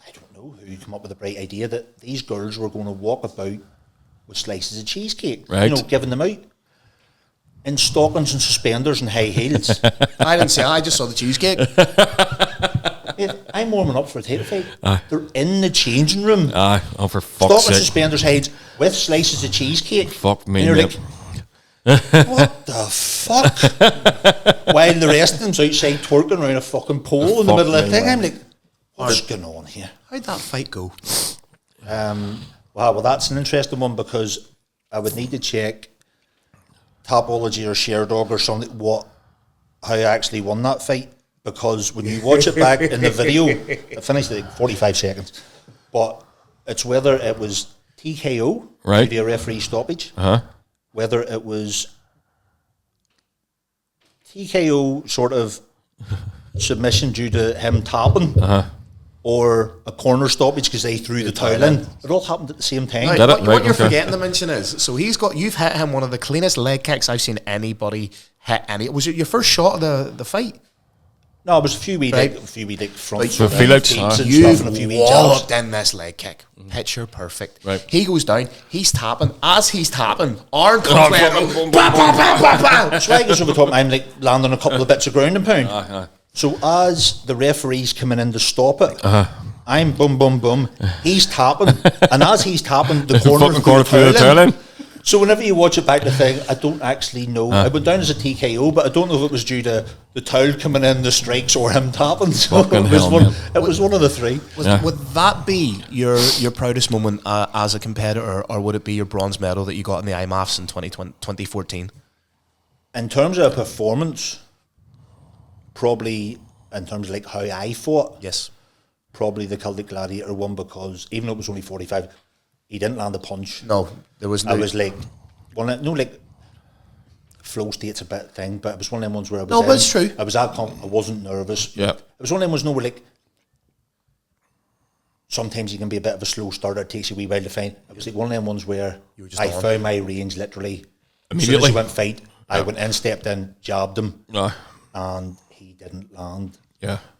I don't know who came up with the bright idea, that these girls were going to walk about with slices of cheesecake, giving them out in stockings and suspenders and high heels. I didn't say I just saw the cheesecake. Yeah, I'm warming up for a title fight. They're in the changing room. Oh, for fuck's stockings, sake. suspenders, heights with slices of cheesecake. Fuck me, and you're like, what the fuck? While the rest of them's outside twerking around a fucking pole in the middle of the thing. I'm like, what's going on here? How'd that fight go? Well, that's an interesting one because I would need to check Tapology or Sherdog or something how I actually won that fight, because when you watch it back in the video, it finished at 45 seconds, but it's whether it was TKO, maybe a referee stoppage, whether it was TKO sort of submission due to him tapping, or a corner stoppage because they threw the towel in. It all happened at the same time. Right, what you're forgetting to mention is, so you've hit him one of the cleanest leg kicks I've seen anybody hit any. Was it your first shot of the fight? No, it was a few wee fronts. So Felix, you walloped in this leg kick. Picture perfect. Right. He goes down, he's tapping. As he's tapping, Aaron comes in. Swagger's over top, I'm like landing a couple of bits of ground and pound. So as the referee's coming in to stop it, I'm boom, boom, boom. He's tapping, and as he's tapping, the corner through the towel in. So whenever you watch it back, the thing, I don't actually know. I went down as a TKO, but I don't know if it was due to the towel coming in, the strikes, or him tapping. So it was one of the three. Would that be your proudest moment as a competitor, or would it be your bronze medal that you got in the IMAFs in 2014? In terms of performance, probably in terms of like how I fought, yes, probably the Celtic Gladiator one, because even though it was only 45, he didn't land a punch. No, there was no. I was like, like flow state's a bit thing, but it was one of them ones where I was. No, but it's true. I was I wasn't nervous. Yeah, it was one of them ones where like sometimes you can be a bit of a slow starter. It takes you a wee while to find. It was like one of them ones where I found my range literally immediately. As soon as he went fight, I went in, stepped in, jabbed him, and he didn't land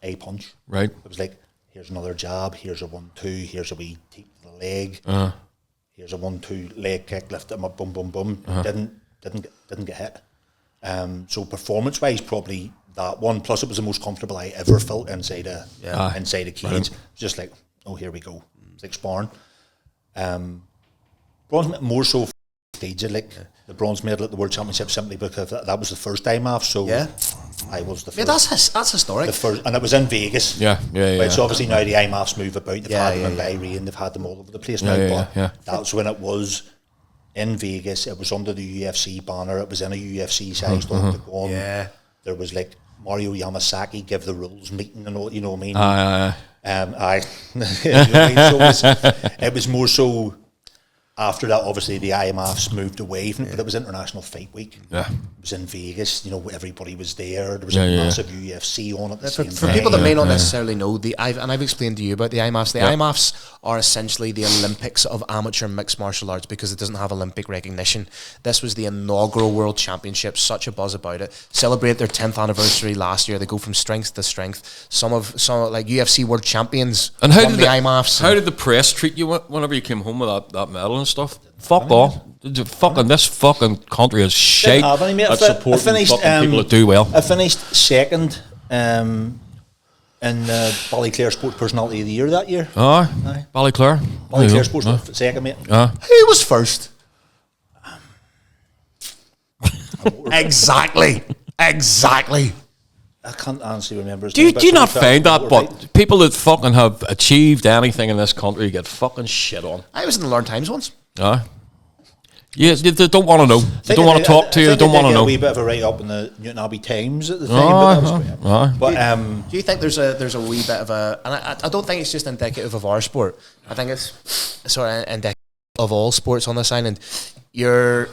a punch. Right. It was like, here's another jab, here's a 1-2, here's a wee teep to the leg, here's a 1-2 leg kick, lift him up, boom, boom, boom. Didn't get hit. So performance wise, probably that one. Plus, it was the most comfortable I ever felt inside a cage. Right. Just like, oh, here we go. It's like sparring. Bronze, more so stage, like the bronze medal at the World Championship, simply because that was the first time off. So I was the first. That's historic. The first, and it was in Vegas. But so obviously now the IMAFs move about. They've had them in Bahrain, they've had them all over the place now. But that's when it was in Vegas. It was under the UFC banner. It was in a UFC-sized octagon. Yeah. There was like Mario Yamasaki give the rules meeting and all. You know what I mean? It was more so. After that, obviously, the IMAFs moved away from it, but it was International Fight Week. Yeah. It was in Vegas. You know, everybody was there. There was a massive UFC on at the same time. For people that may not necessarily know, I've explained to you about the IMAFs. The IMAFs are essentially the Olympics of amateur mixed martial arts because it doesn't have Olympic recognition. This was the inaugural World Championship. Such a buzz about it. Celebrate their 10th anniversary last year. They go from strength to strength. Some like UFC World Champions and won the IMAFs. How did the press treat you whenever you came home with that medal? and stuff. Fuck off. Fucking this fucking country is shit at supporting fucking people that do well. I finished second in Ballyclare Sports Personality of the Year that year. Aye. Ballyclare. Ballyclare Sports second, mate. Who was first? Exactly. I can't honestly remember. Do you not find that? But people that fucking have achieved anything in this country get fucking shit on. I was in the Lorne Times once. Yeah, they don't want to know. They don't want to talk to you. They don't want to know. A wee bit of a write up in the Newton Abbey Times at the time. But do you think there's a wee bit of a? And I don't think it's just indicative of our sport. I think it's sort of indicative of all sports on this island. You're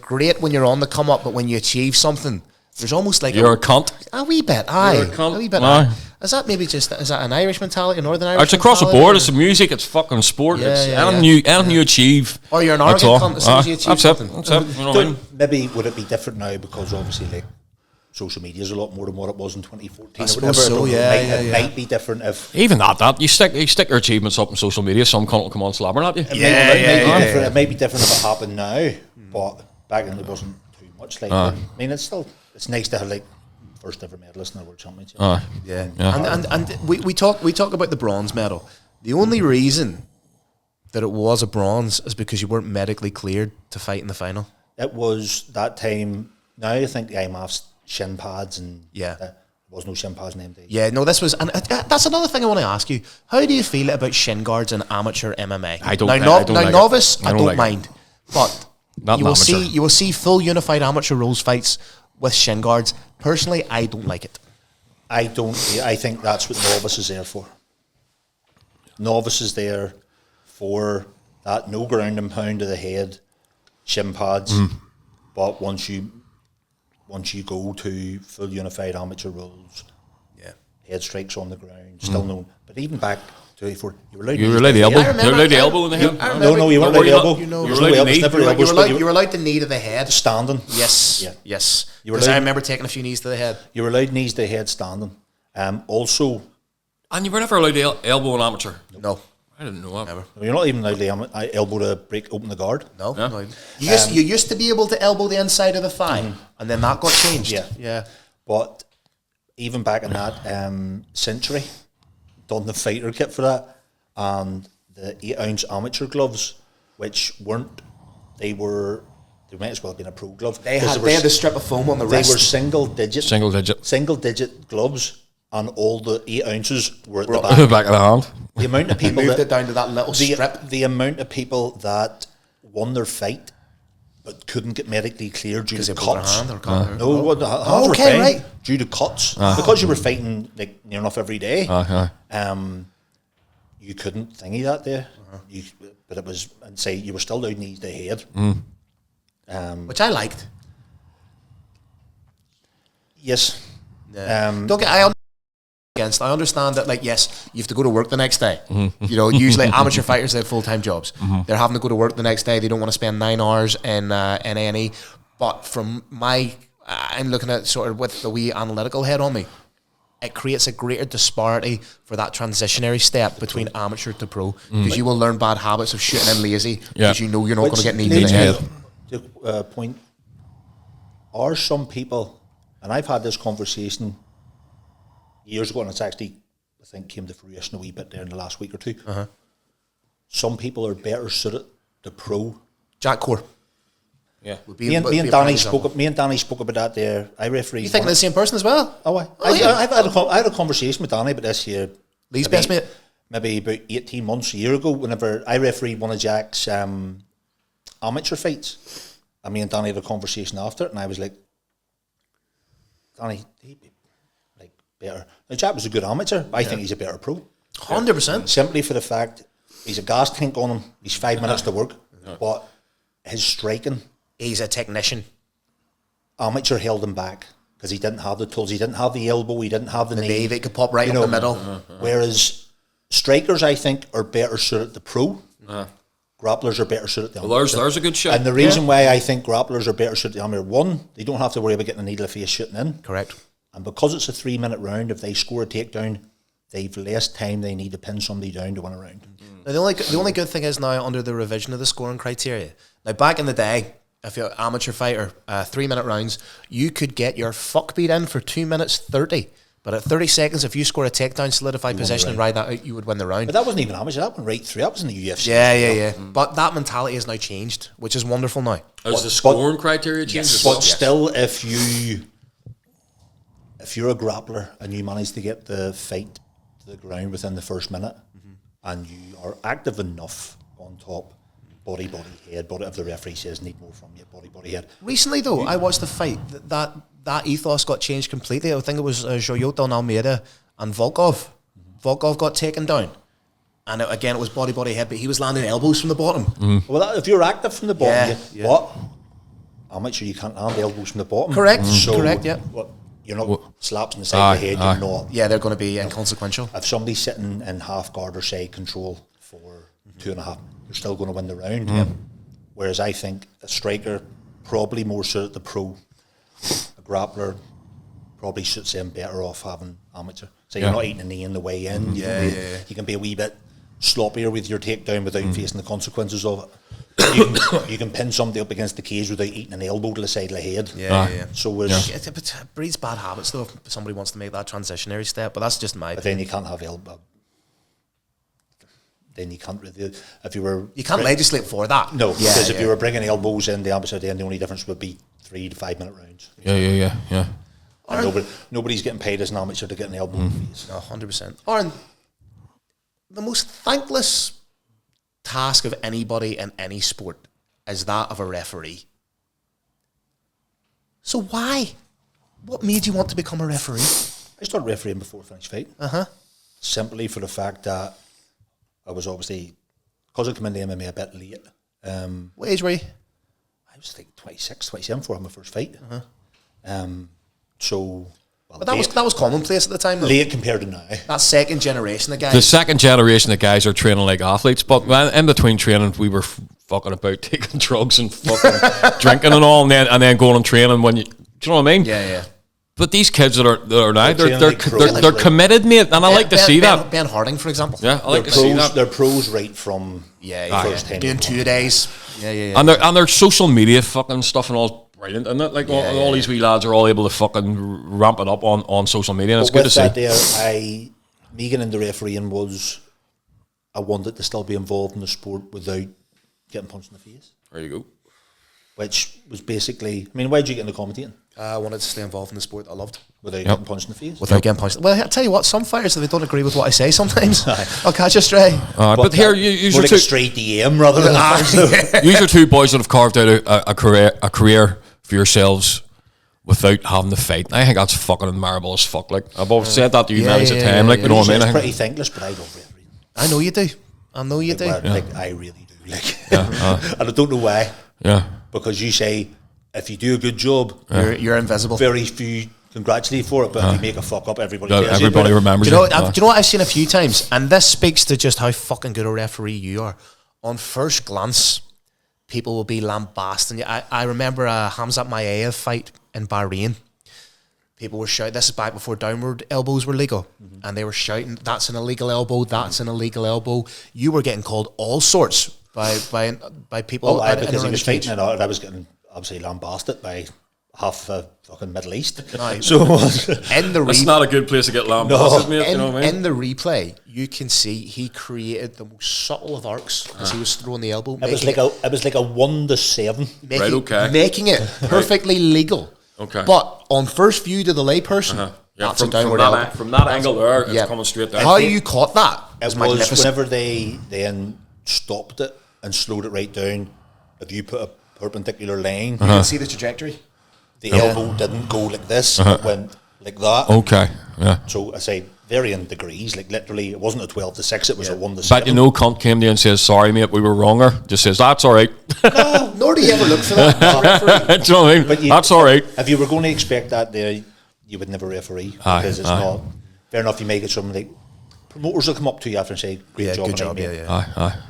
great when you're on the come up, but when you achieve something, there's almost like you're a cunt. A wee bit, aye. You're a cunt. A wee bit. Aye. Is that an Irish mentality, a Northern Irish? It's across the board. It's the music. It's fucking sport. Anything you achieve. Or you're an arrogant cunt as soon as you achieve something. That's it. You know what I mean? Maybe would it be different now because obviously like social media is a lot more than what it was in 2014. I suppose so. It might be different if even that you stick your achievements up on social media. Some cunt will come on slabbering at you. It might be different if it happened now, but back then it wasn't too much like. I mean, it's nice to have like first ever medalist in the World Championship. And we talk about the bronze medal. The only reason that it was a bronze is because you weren't medically cleared to fight in the final. It was that time. Now I think the IMAF's shin pads and there was no shin pads in them days. Yeah, no, this was, and that's another thing I want to ask you. How do you feel about shin guards in amateur MMA? I don't. Novice, I don't like mind, but you will see full unified amateur rules fights with shin guards. Personally, I don't like it. I think that's what novice is there for. Novice is there for that no ground and pound to the head, shin pads. But once you go to full unified amateur rules, head strikes on the ground, still known. But even back to 84, you were allowed the elbow. You were allowed the elbow in the head. No, you weren't allowed the elbow. You were allowed the knee. You were allowed the knee to the head. Standing. Yes. Because I remember taking a few knees to the head. You were allowed knees to the head standing. Also, and you were never allowed the elbow in amateur. No. I didn't know that. Never. You're not even allowed the elbow to break open the guard. No. You used to be able to elbow the inside of the thigh, and then that got changed. Yeah. But even back in that century, done the fighter kit for that, and the 8-ounce amateur gloves, which they might as well have been a pro glove. They had the strip of foam on the wrist. They were single digit gloves. And all the 8 ounces were at the back. The back of the hand. The amount of people moved it down to that little strip. The amount of people that won their fight but couldn't get medically cleared due to cuts. The hands were fine right. Due to cuts. Because you were fighting like near enough every day. You couldn't thingy that day. But it was, and say you were still allowed knees to head. Which I liked. Yes. I understand that, like, yes, you have to go to work the next day. You know, usually amateur fighters, they have full-time jobs. They're having to go to work the next day. They don't want to spend 9 hours in A&E. But from I'm looking at sort of with the wee analytical head on me, it creates a greater disparity for that transitionary step between amateur to pro, because you will learn bad habits of shooting in lazy because you know you're not going to get kneed in the head. The point are some people, and I've had this conversation years ago, and it's actually, I think, came to fruition a wee bit there in the last week or two. Some people are better suited to pro. Jack Core. Yeah. Me and Danny spoke about that there. I referee. You thinking the same person as well? I had a conversation with Danny about this here. Lee's best mate. Maybe about 18 months, a year ago, whenever I refereed one of Jack's amateur fights. And me and Danny had a conversation after it, and I was like, Danny, he'd be like better. Now, Jack was a good amateur, but I think he's a better pro. 100%. Simply for the fact he's a gas tank on him. He's 5 minutes to work, but his striking. He's a technician. Amateur held him back because he didn't have the tools. He didn't have the elbow. He didn't have the knee. They could pop right in the middle. Whereas strikers, I think, are better suited to pro. Grapplers are better suited to amateur. Well, there's a good shot. And the reason why I think grapplers are better suited to amateur, one, they don't have to worry about getting a needle of face shooting in. Correct. And because it's a 3-minute round, if they score a takedown, they've less time they need to pin somebody down to win a round. Now, the only good thing is now under the revision of the scoring criteria. Now, back in the day, if you're an amateur fighter, 3-minute rounds, you could get your fuck beat in for 2 minutes 30. But at 30 seconds, if you score a takedown, solidify possession, and ride that out, you would win the round. But that wasn't even amateur. That went right through. That was in the UFC. Yeah. But that mentality has now changed, which is wonderful now. Has the scoring criteria changed? Yes, but still, if you're a grappler and you manage to get the fight to the ground within the first minute, and you are active enough on top, body, head, but if the referee says need more from you, body, head. Recently, though, I watched the fight. That ethos got changed completely. I think it was Joyota and Almeida and Volkov. Volkov got taken down. And again, it was body, head, but he was landing elbows from the bottom. Well, if you're active from the bottom, Yeah. what? I'll make sure you can't land elbows from the bottom. Correct, So, correct, yeah. What, you're not slaps on the side of the head, you're not. Yeah, they're going to be inconsequential. If somebody's sitting in half guard or side control for 2.5, you're still going to win the round. Whereas I think a striker probably more suited the pro. A grappler probably suits them better off having amateur. So you're not eating a knee on the way in. You can be a wee bit sloppier with your takedown without facing the consequences of it. You can pin somebody up against the cage without eating an elbow to the side of the head. So It breeds bad habits, though, if somebody wants to make that transitionary step, but that's just my But then you can't have elbow. Then you can't really. If you were, you can't legislate for that. No, because if you were bringing elbows in the amateur, then the only difference would be 3 to 5 minute rounds. Yeah. And nobody's getting paid as an amateur to get an elbow in the face. No, 100%. Aaron, the most thankless task of anybody in any sport is that of a referee. So why? What made you want to become a referee? I started refereeing before I finished fight. Simply for the fact that I was obviously, because I came into MMA a bit late. What age were you? I was like 26, 27 for my first fight. So, well, But that was commonplace at the time, though. late compared to now. That second generation of guys. The second generation of guys are training like athletes, but in between training, we were fucking about taking drugs and fucking drinking and all, and then going and training when you. Do you know what I mean? Yeah. But these kids that are now, they're like committed, mate, and I like to see that. Ben Harding, for example. Yeah, I like to see that. They're pros right from First time. Doing 2 days. Yeah. And their social media fucking stuff and all brilliant, isn't it? Like all these wee lads are all able to fucking ramp it up on social media, and it's good to see. Me getting into refereeing was, I wanted to still be involved in the sport without getting punched in the face. There you go. Which was basically, I mean, why did you get into commentating? I wanted to stay involved in the sport I loved. Without getting punched in the face? Without getting punched. Well, I tell you what, some fighters, if they don't agree with what I say sometimes, I'll catch you stray. But here, you more are like two a straight DM rather than you are two boys that have carved out a career for yourselves without having to fight. I think that's fucking admirable as fuck. Like, I've said that to you many a time. Like, you know what I mean? It's pretty thankless, but I love refereeing. I know you do. Like, I really do. Like, and I don't know why. Yeah. Because you say, if you do a good job, you're invisible. Very few congratulate you for it, but if you make a fuck up, everybody remembers you. Do you know what I've seen a few times? And this speaks to just how fucking good a referee you are. On first glance, people will be lambasting you. I remember a Hamzat Maiev fight in Bahrain. People were shouting, this is back before downward elbows were legal, and they were shouting, that's an illegal elbow, that's an illegal elbow. You were getting called all sorts by people. Because he was fighting it out, I was getting obviously lambasted by half the fucking Middle East. So in the that's not a good place to get lambasted, mate. You know what I mean? In the replay, you can see he created the most subtle of arcs as he was throwing the elbow. It was like a 1 to 7. Making it perfectly legal. Okay. But on first view to the layperson, that's a downward elbow. From that angle there, it's coming straight down. How you caught that? It was whenever they then stopped it and slowed it right down. If you put a perpendicular line, you can see the trajectory. The elbow didn't go like this; it went like that. Okay, yeah. So I say varying degrees. Like literally, it wasn't a 12 to 6; it was a 1 to 7. But you know, cunt came to you and says, "Sorry, mate, we were wronger." Just says, "That's all right." No, nor do you ever look for that. Do you know what I mean? But that's all right. If you were going to expect that, there, you would never referee because it's not fair enough. You may get something like promoters will come up to you after and say, "Great job, good job,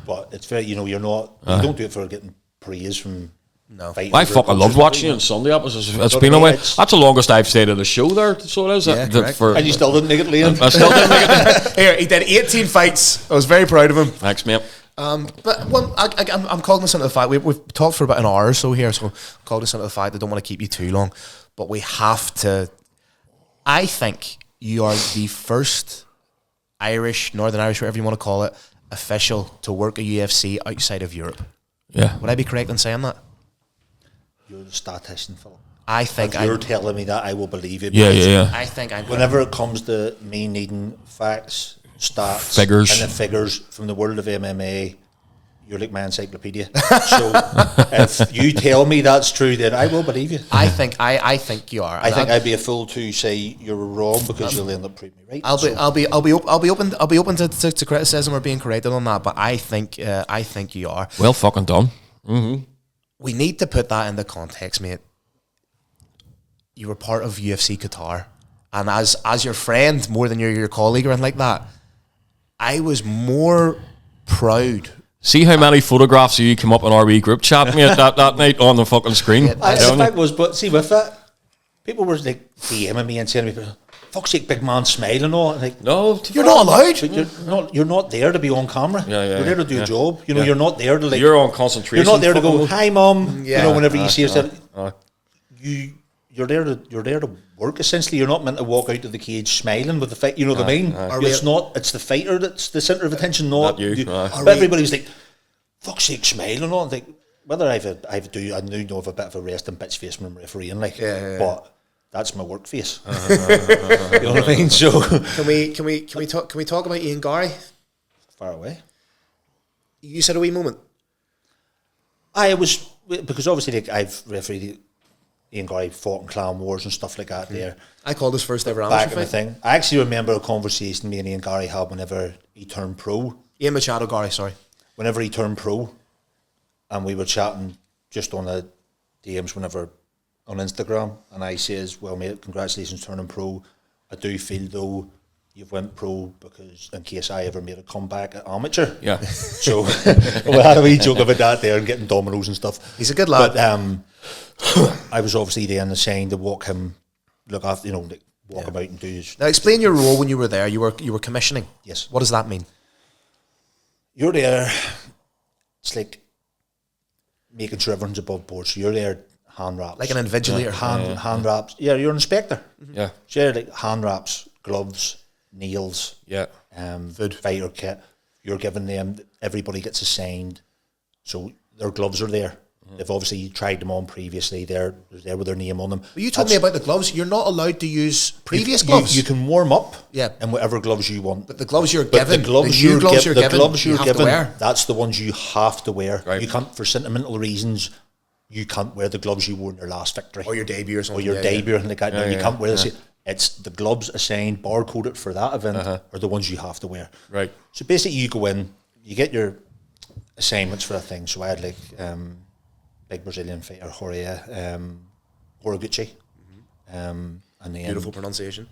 But it's fair. You know, you're not. You don't do it for getting praise from No. I fucking loved watching you on Sunday. It's been a while. That's the longest I've stayed at a show there. So it is. And you still didn't make it, Liam. I still didn't make it. Here, he did 18 fights. I was very proud of him. Thanks, mate. But I'm cognizant of the fact we've talked for about an hour or so here, so cognizant of the fact I don't want to keep you too long, but we have to. I think you are the first Irish, Northern Irish, whatever you want to call it, official to work a UFC outside of Europe. Yeah. Would I be correct in saying that? You're the statistician, Philip. I think if you're telling me that, I will believe you. Yeah. I think I'm. Whenever it comes to me needing facts, stats, figures, and the figures from the world of MMA, you're like my encyclopedia. So if you tell me that's true, then I will believe you. I think you are. I think I'd be a fool to say you're wrong because you'll end up proving me right. I'll be open to criticism or being corrected on that, but I think you are. Well fucking done. Mm-hmm. We need to put that into context, mate. You were part of UFC Qatar, and as your friend more than your colleague or anything like that, I was more proud. See how many photographs of you come up in our wee group chat, mate, that night on the fucking screen. The fact was, but see with that, people were like DMing me and saying to me, "Fuck's sake, big man, smiling and all." Like, no, you're not allowed. You're not there to be on camera. Yeah. You're there to do a job. You know, you're not there to like. You're on concentration. You're not there to go, "Hi, mum." Yeah. You know, whenever you see us, you're there to work. Essentially, you're not meant to walk out of the cage smiling with the fight. You know what I mean? It's the fighter that's the centre of attention, not you. But everybody's like, "Fuck's sake, smiling on." Like, whether I do know of a bit of a resting bitch face when I'm refereeing, like, but that's my work face. You know what I mean? So can we talk about Ian Gary? Far away. You said a wee moment. I was, because obviously like I've refereed Ian Gary fought in clan wars and stuff like that there. I called his first ever back amateur in the thing. I actually remember a conversation me and Ian Gary had whenever he turned pro. Ian Machado Gary, sorry. Whenever he turned pro, and we were chatting just on the DMs whenever on Instagram, and I says, "Well, mate, congratulations turning pro. I do feel though you've went pro because in case I ever made a comeback at amateur." Yeah. So we had a wee joke about that there and getting dominoes and stuff. He's a good lad. But I was obviously there on the sign to walk him, look after, like walk him out and do his. Now explain your role when you were there. You were commissioning. Yes. What does that mean? You're there. It's like making sure everyone's above board. So you're there, hand wraps, like an invigilator. Hand wraps. Yeah, you're an inspector. Yeah. So you're like hand wraps, gloves, nails. Yeah. Food, fighter kit. You're giving them. Everybody gets assigned. So their gloves are there. They've obviously tried them on previously. They're there with their name on them. Well, you told me about the gloves. You're not allowed to use previous gloves. You can warm up, yeah, in whatever gloves you want. But the gloves you're given, the gloves you're given, that's the ones you have to wear. Right. You can't, for sentimental reasons, you can't wear the gloves you wore in your last victory or your debut or something. Or your debut or anything like that. No, you can't wear this. It's the gloves assigned, barcoded for that event, are the ones you have to wear. Right. So basically, you go in, you get your assignments for a thing. So I had like big Brazilian fighter Horiguchi, and then beautiful pronunciation,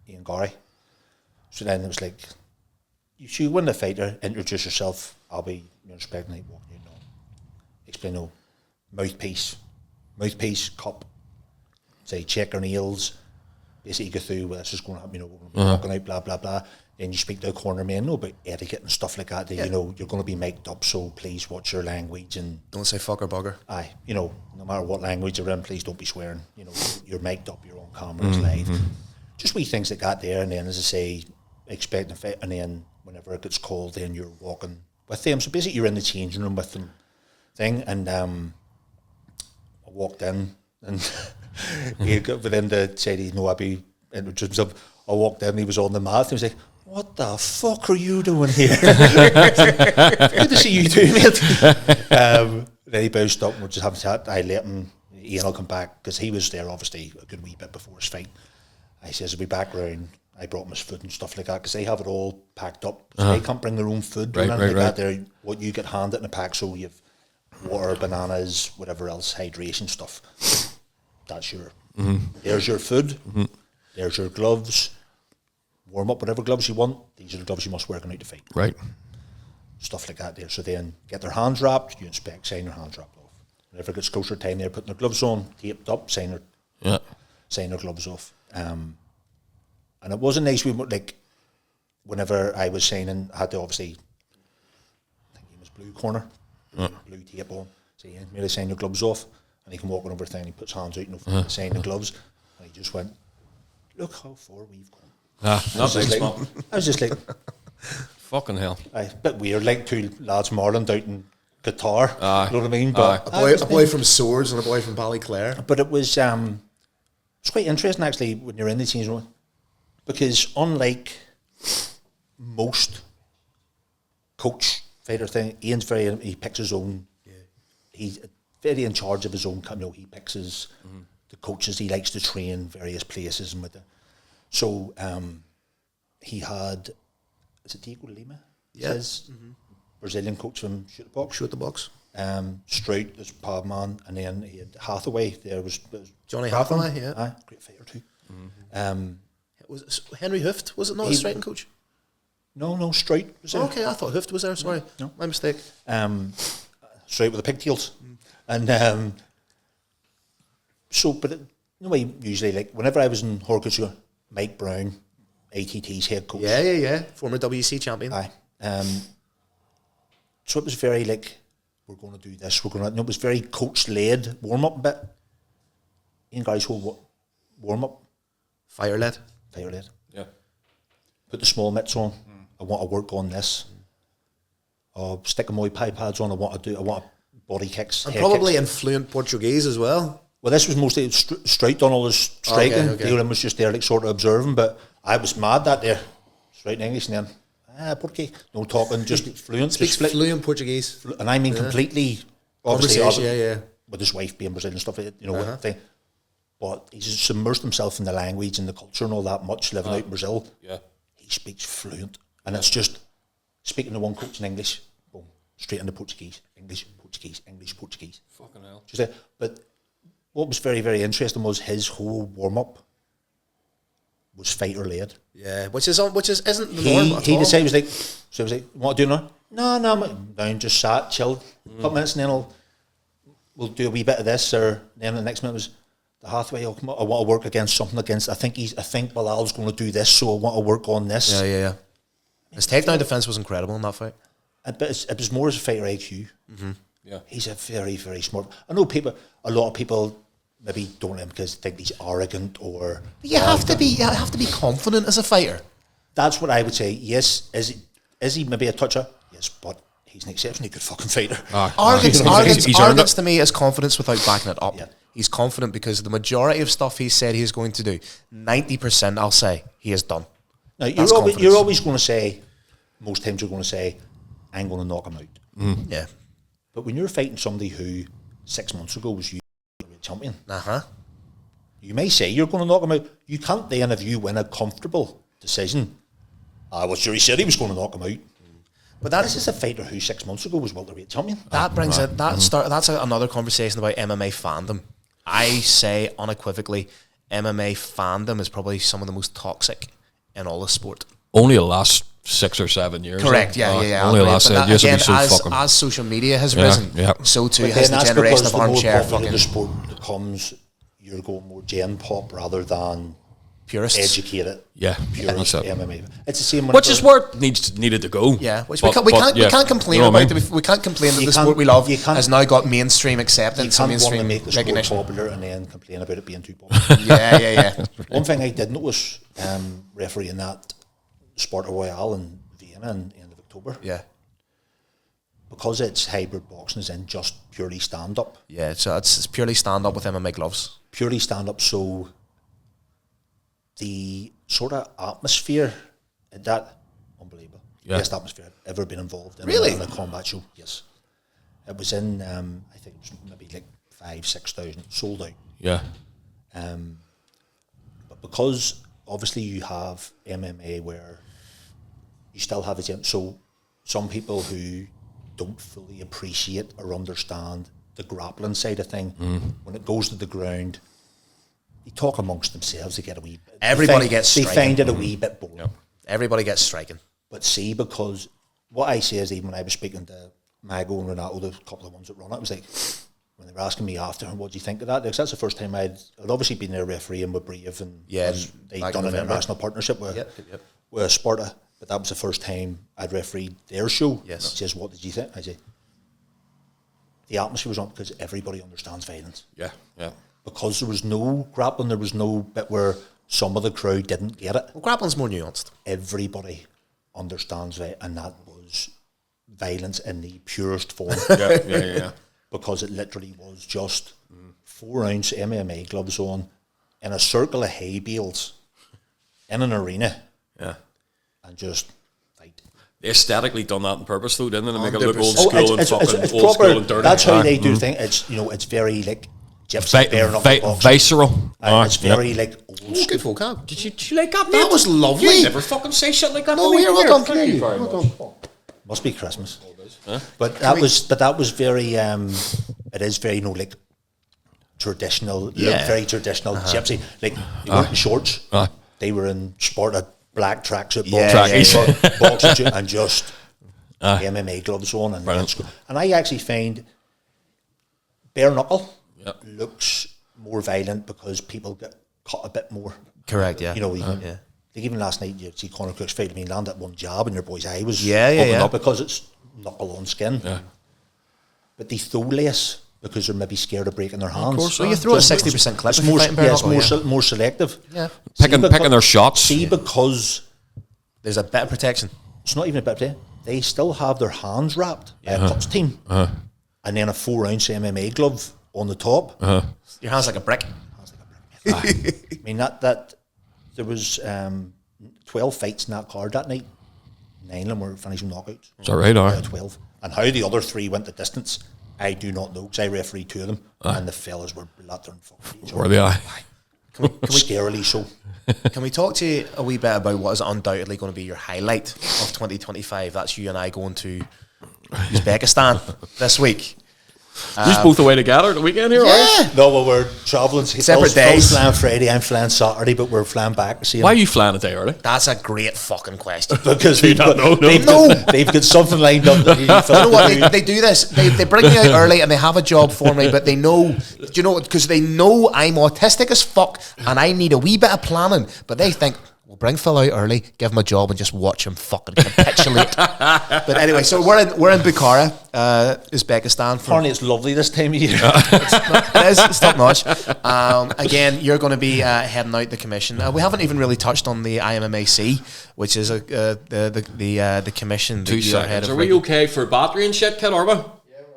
Ian Gary. So then it was like, you win the fighter, introduce yourself. I'll be your inspector, like walking you know, explain mouthpiece, cup. Say check your nails, basically go through this is going to happen, walking out, blah blah blah. Then you speak to a corner man, about etiquette and stuff like that. That you're going to be mic'd up, so please watch your language and don't say fuck or bugger. Aye, no matter what language you're in, please don't be swearing. You're mic'd up, you're on camera, it's live. Just wee things like that there, and then as I say, expecting fit, and then whenever it gets cold, then you're walking with them. So basically, you're in the changing room with them, and I walked in and. He got within the said he'd I'd be introduced himself. I walked in, he was on the mat, and he was like, "What the fuck are you doing here?" Good to see you too, mate. Then he bounced up and we just having a chat. I let him, Ian will come back, because he was there obviously a good wee bit before his fight. I says, "I'll be back round." I brought him his food and stuff like that, because they have it all packed up. So they can't bring their own food or anything like that. They're, what you get handed in a pack, so you have water, bananas, whatever else, hydration stuff. That's your, there's your food, there's your gloves, warm up whatever gloves you want, these are the gloves you must wear going out to fight. Right. Stuff like that there. So then get their hands wrapped, you inspect, sign your hands wrapped off. whenever it gets closer time, they're putting their gloves on, taped up, signing their gloves off. And it wasn't nice. We like whenever I was signing, I had to obviously, I think he was blue corner, blue tape on. So he made us sign your gloves off, and he can walk on over thing. He puts hands out, sign the gloves, and he just went, "Look how far we've gone." Not big small. I was just like, fucking hell. a bit weird, like two lads Marland out in Qatar. You know what I mean? But a boy from Swords and a boy from Ballyclare. But it was it's quite interesting actually when you're in the change room, because unlike most coach fighter thing, Ian's he picks his own. Yeah. He's very in charge of his own. He picks his the coaches. He likes to train various places and with the. So he had, is it Diego Lima? Yeah. Brazilian coach from Shoot the Box. Strout, this pub man, and then he had Hathaway. There was Johnny Hathaway, great fighter too. Was it Henry Hooft? Was it not a striking coach? No, Strout was there. Okay, I thought Hooft was there. Sorry, no. My mistake. Strout with the pigtails, and so. But usually, like whenever I was in Horcrux, Mike Brown, ATT's head coach. Yeah. Former WC champion. Aye. So it was very like, we're going to do this, it was very coach-led warm-up bit. Ian Gary's whole warm-up. Fire-led. Yeah. Put the small mitts on. I want to work on this. Stick a Muay Thai pads on. I want body kicks. And probably kicks. in fluent Portuguese as well. Well, this was mostly Strout done all his striking. Okay. Dylan was just there, like sort of observing. But I was mad that there, straight in English, and then Portuguese, no talking, just fluent. Speaks fluent Portuguese, and I mean completely. Obviously, yeah. With his wife being Brazilian and stuff like that, thing. But he's just immersed himself in the language and the culture and all that much living out in Brazil. Yeah, he speaks fluent, and it's just speaking to one coach in English, boom, straight into Portuguese, English, Portuguese. Fucking hell. Just but. What was very, very interesting was his whole warm-up was fighter-led. Yeah, which isn't the norm at he all. decided, he was like, what do you do now? No, I'm down, just sat, chilled, a couple minutes, and then we'll do a wee bit of this, or then the next minute was the Hathaway, I want to work against something I think Bilal's going to do this, so I want to work on this. Yeah. His takedown defense was incredible in that fight. But it was more as a fighter IQ. Mm-hmm. Yeah, he's a very, very smart. I know a lot of people maybe don't like him because they think he's arrogant or. But you have to be confident as a fighter. That's what I would say. Yes, is he maybe a toucher? Yes, but he's an exceptionally good fucking fighter. Arrogance to me is confidence without backing it up. Yeah. He's confident because the majority of stuff he said he's going to do, 90% I'll say he has done. Now you're always going to say, most times you're going to say, I'm going to knock him out. Yeah. But when you're fighting somebody who 6 months ago was you champion, you may say you're going to knock him out. You can't then, if you win a comfortable decision, well, sure, he said he was going to knock him out. But this is a fighter who 6 months ago was welterweight champion. That brings it. That's another conversation about MMA fandom. I say unequivocally, MMA fandom is probably some of the most toxic in all the sport. Only the last 6 or 7 years. Correct, yeah. Only the last 7 years. As social media has risen, so too but has the generation of armchair fucking. The sport becomes, you're going more gen pop rather than purists, educated. Yeah, purist MMA. It's the same. Which is where it needed to go. Yeah, which we can't complain about. We can't complain that the sport we love has now got mainstream acceptance. You can't want to make the sport popular and then complain about it being too popular. Yeah. One thing I did notice, refereeing that Sport Royale in Vienna in the end of October. Yeah. Because it's hybrid boxing is in just purely stand-up. Yeah, so it's purely stand-up with MMA gloves. Purely stand-up, so the sort of atmosphere, that, unbelievable. Yeah. Best atmosphere I've ever been involved in. Really? In a combat show, yes. It was in, I think it was maybe like 5,000-6,000, sold out. Yeah. But because obviously you have MMA where you still have it, so some people who don't fully appreciate or understand the grappling side of thing, when it goes to the ground, they talk amongst themselves, they get a wee bit. Everybody gets striking. They find it a wee bit boring. Yep. Everybody gets striking. But see, because what I say is, even when I was speaking to Mago and Renato, the couple of ones that run it, I was like, when they were asking me after, what do you think of that? Because that's the first time I'd obviously been there refereeing with Brave, and they'd done an international partnership with Sparta, but that was the first time I'd refereed their show. Yes. She says, what did you think? I say, the atmosphere was on because everybody understands violence. Yeah. Because there was no grappling, there was no bit where some of the crowd didn't get it. Well, grappling's more nuanced. Everybody understands it, and that was violence in the purest form. Yeah. Because it literally was just 4-ounce MMA gloves on in a circle of hay bales in an arena. Yeah. And just fight. They aesthetically done that on purpose, though, didn't they? To make it look 100%. old school and fucking it's old proper, school and dirty. that's how they do things. It's, you know, it's very like gypsy bare knuckle boxing. Visceral. It's very like old Oh, school. good vocab. Did you like that, That mate? was lovely. You never fucking say shit like that. No, to me. here, Come welcome. Thank you very much. Must be Christmas. But that was very it is very, you know, like traditional, very traditional gypsy. Like they weren't in shorts. They were in Sparta black tracksuit boxing and just MMA gloves on, and I actually find bare knuckle looks more violent because people get cut a bit more. Correct, yeah. You know, like even last night you see Conor Cook's fight, I mean, landed one jab and your boy's eye was opened up because it's knuckle on skin. Yeah. But they throw less because they're maybe scared of breaking their hands. Of course, so you throw a 60% clip. It's more selective. Yeah. Picking their shots. See, because there's a bit of protection. It's not even a bit of protection. They still have their hands wrapped by a cuts team. And then a 4-ounce MMA glove on the top. Your hand's like a brick. I mean, that there was 12 fights in that card that night. 9 of them were finishing knockouts. Is that right? 12. And how the other 3 went the distance, I do not know, because I refereed 2 of them, and the fellas were blattering fucking each other. Were they? Can we Scarily so. Can we talk to you a wee bit about what is undoubtedly going to be your highlight of 2025? That's you and I going to Uzbekistan this week. You're both away together the weekend here, right? No, well, we're travelling. Separate days. Phil's flying Friday, I'm flying Saturday, but we're flying back. Why are you flying a day early? That's a great fucking question. Because they've got something lined up. You know what? They do this. They bring me out early and they have a job for me, but they know, do you know, because they know I'm autistic as fuck and I need a wee bit of planning, but they think, we'll bring Phil out early, give him a job, and just watch him fucking capitulate. But anyway, so we're in Bukhara, Uzbekistan. Apparently, it's lovely this time of year. It's top notch. Again, you're going to be heading out the commission. We haven't even really touched on the IMMAC, which is the commission. 2 seconds. Are we okay for battery and shit, kid? Are we?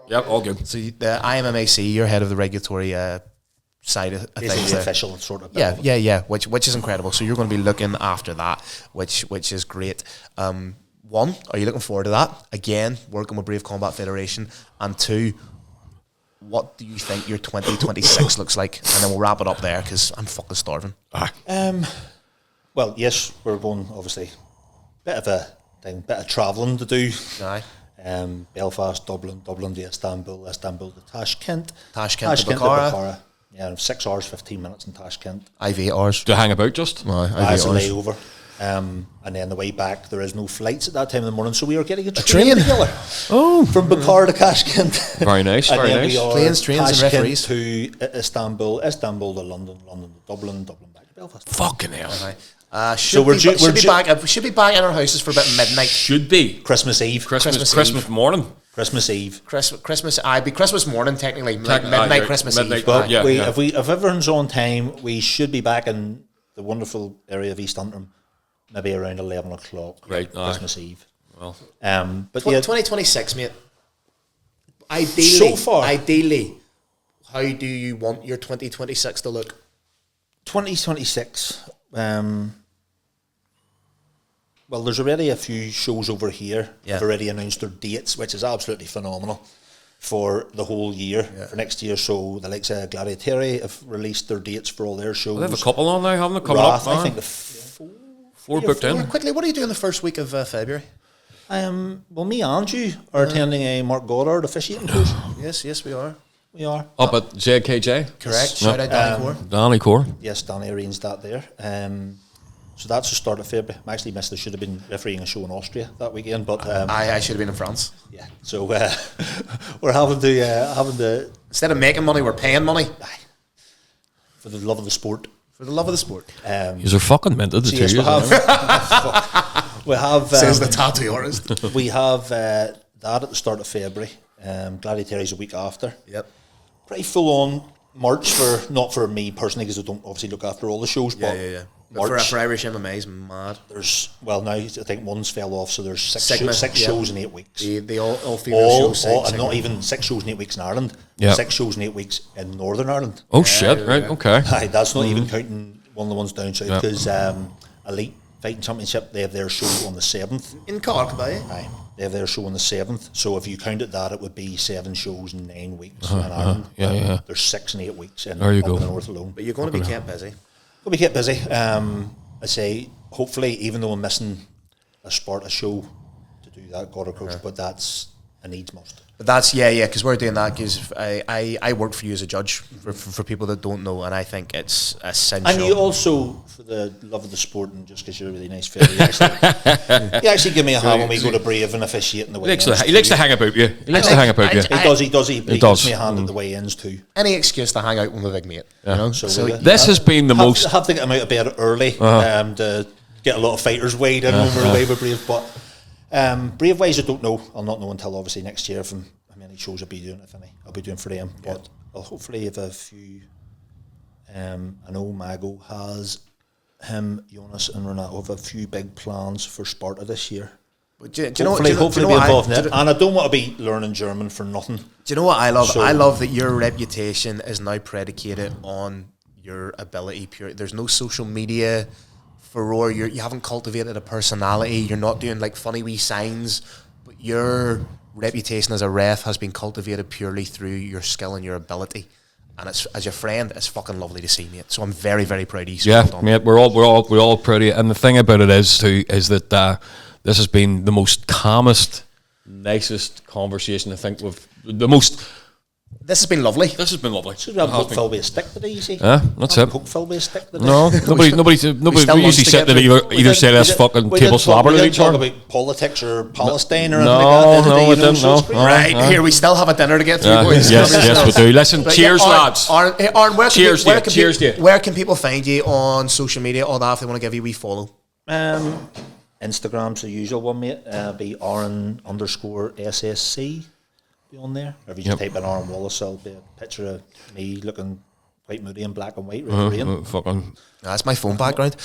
Yep, all good. So the IMMAC, you're head of the regulatory side of things. The official sort of. Yeah. Which is incredible. So you're going to be looking after that, which is great. One, are you looking forward to that? Again, working with Brave Combat Federation. And 2, what do you think your 2026 looks like? And then we'll wrap it up there because I'm fucking starving. Well, yes, we're going, obviously, bit of travelling to do. Aye. Belfast, Dublin to Istanbul to Tashkent to Bukhara. Yeah, 6 hours, 15 minutes in Tashkent. I've 8 hours. To hang about just? No, As a layover. And then the way back, there is no flights at that time in the morning, so we are getting a train together. From Bukhara to Tashkent. Very nice, and very then nice. We are Planes, trains and Tashkent referees. to Istanbul to London to Dublin back to Belfast. Fucking hell. Should be back in our houses for about midnight. Should be. Christmas Eve. Christmas morning. Christmas Eve. Be Christmas morning technically, like midnight Christmas Eve. But if everyone's on time, we should be back in the wonderful area of East Antrim, maybe around 11 o'clock. Right, Christmas Eve. Well, but 2026, mate. So far, ideally, how do you want your 2026 to look? 2026. Well, there's already a few shows over here. Yeah. Have already announced their dates, which is absolutely phenomenal for the whole year, for next year. So the likes of Gladiatori have released their dates for all their shows. they have a couple on now, haven't they? Coming Wrath, up. I think the four booked in. Quickly, what are you doing the first week of February? Well, me and you are attending a Mark Goddard officiating course. Yes, we are. We are. Up at ZKJ. Correct. Shout out Danny Core. Danny Core. Yes, Danny arranged that there. So that's the start of February. I actually missed. I should have been refereeing a show in Austria that weekend, but I should have been in France. Yeah. So we're having to Instead of making money, we're paying money for the love of the sport. For the love of the sport. You're fucking meant to the two Yes, years. we have says the tattoo artist. We have that at the start of February. Gladiators a week after. Yep. Pretty full on March not for me personally because I don't obviously look after all the shows. But March, for Irish MMA is mad. There's now I think one's fell off, so there's six Yep. shows in 8 weeks. The all female shows. And not even 6 shows in 8 weeks in Ireland. Yep. 6 shows in 8 weeks in Northern Ireland. Oh shit! Right, okay. Aye, that's not even counting one of the ones down south because Elite Fighting Championship, they have their show on the 7th. In Cork, by Aye, they have their show on the 7th. So if you counted that, it would be 7 shows in 9 weeks in Ireland. Yeah. There's 6 in 8 weeks in There you up go. in the north alone. But you're going to be kept busy. We'll be kept busy. I say, hopefully, even though I'm missing a Sparta show to do that God approach, but that's a needs must. But that's because we're doing that because I work for you as a judge for people that don't know, and I think it's essential. And you also, for the love of the sport, and just because you're a really nice fella, you actually give me a hand when we go to Brave and officiate in the weigh-ins. He likes to hang about you. He likes to hang about you. He does. He gives me a hand at the weigh-ins too. Any excuse to hang out with my big mate. You know? So This has been the most. I have to get him out of bed early to get a lot of fighters weighed in when we're away with Brave. But Brave Ways, I don't know. I'll not know until obviously next year from how many shows I'll be doing, if any. I'll be doing for them. But I'll hopefully have a few. I know Mago has him, Jonas, and Renato have a few big plans for Sparta this year. But do you Hopefully know be involved in it. And I don't want to be learning German for nothing. Do you know what I love? So- I love that your reputation is now predicated on your ability. There's no social media furore. You haven't cultivated a personality. You're not doing like funny wee signs. But your reputation as a ref has been cultivated purely through your skill and your ability. And it's, as your friend, it's fucking lovely to see, mate. So I'm very, very proud of you. So Yeah, well done. mate, we're all proud of you. And the thing about it is that this has been the most calmest, nicest conversation. I think This has been lovely. This has been lovely. Should we have Coke filled with a stick today, you see? That's it. Coke filled with a stick today? No, nobody. We still usually lunch sit there together. either say this fucking table slobber We to didn't each talk other. about politics or Palestine or No, anything like that. no, did we you know, didn't, so no. it's great. Right, here we still have a dinner to get through, boys. Yes, we do. Listen, But cheers, yeah, lads. Aaron, where Cheers can to you, cheers to you. Where can people find you on social media or that if they want to give you a wee follow? Instagram's the usual one, mate. Be Aaron_SSC. Be on there. Or if you just type in Aaron Wallace, there'll be a picture of me looking quite moody in black and white. Fucking. That's my phone background.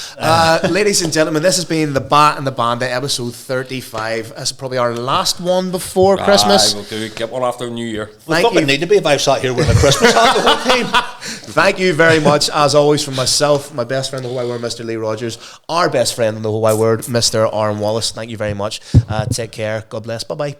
Ladies and gentlemen, this has been the Bat and the Bandit episode 35. This is probably our last one before Christmas. We'll do. Get one after New Year. Well, fucking need to be if I've sat here with a Christmas hat the whole time. Thank you very much, as always, from myself, my best friend in the whole wide world, Mr. Lee Rogers, our best friend in the whole wide world, Mr. Aaron Wallace. Thank you very much. Take care. God bless. Bye-bye.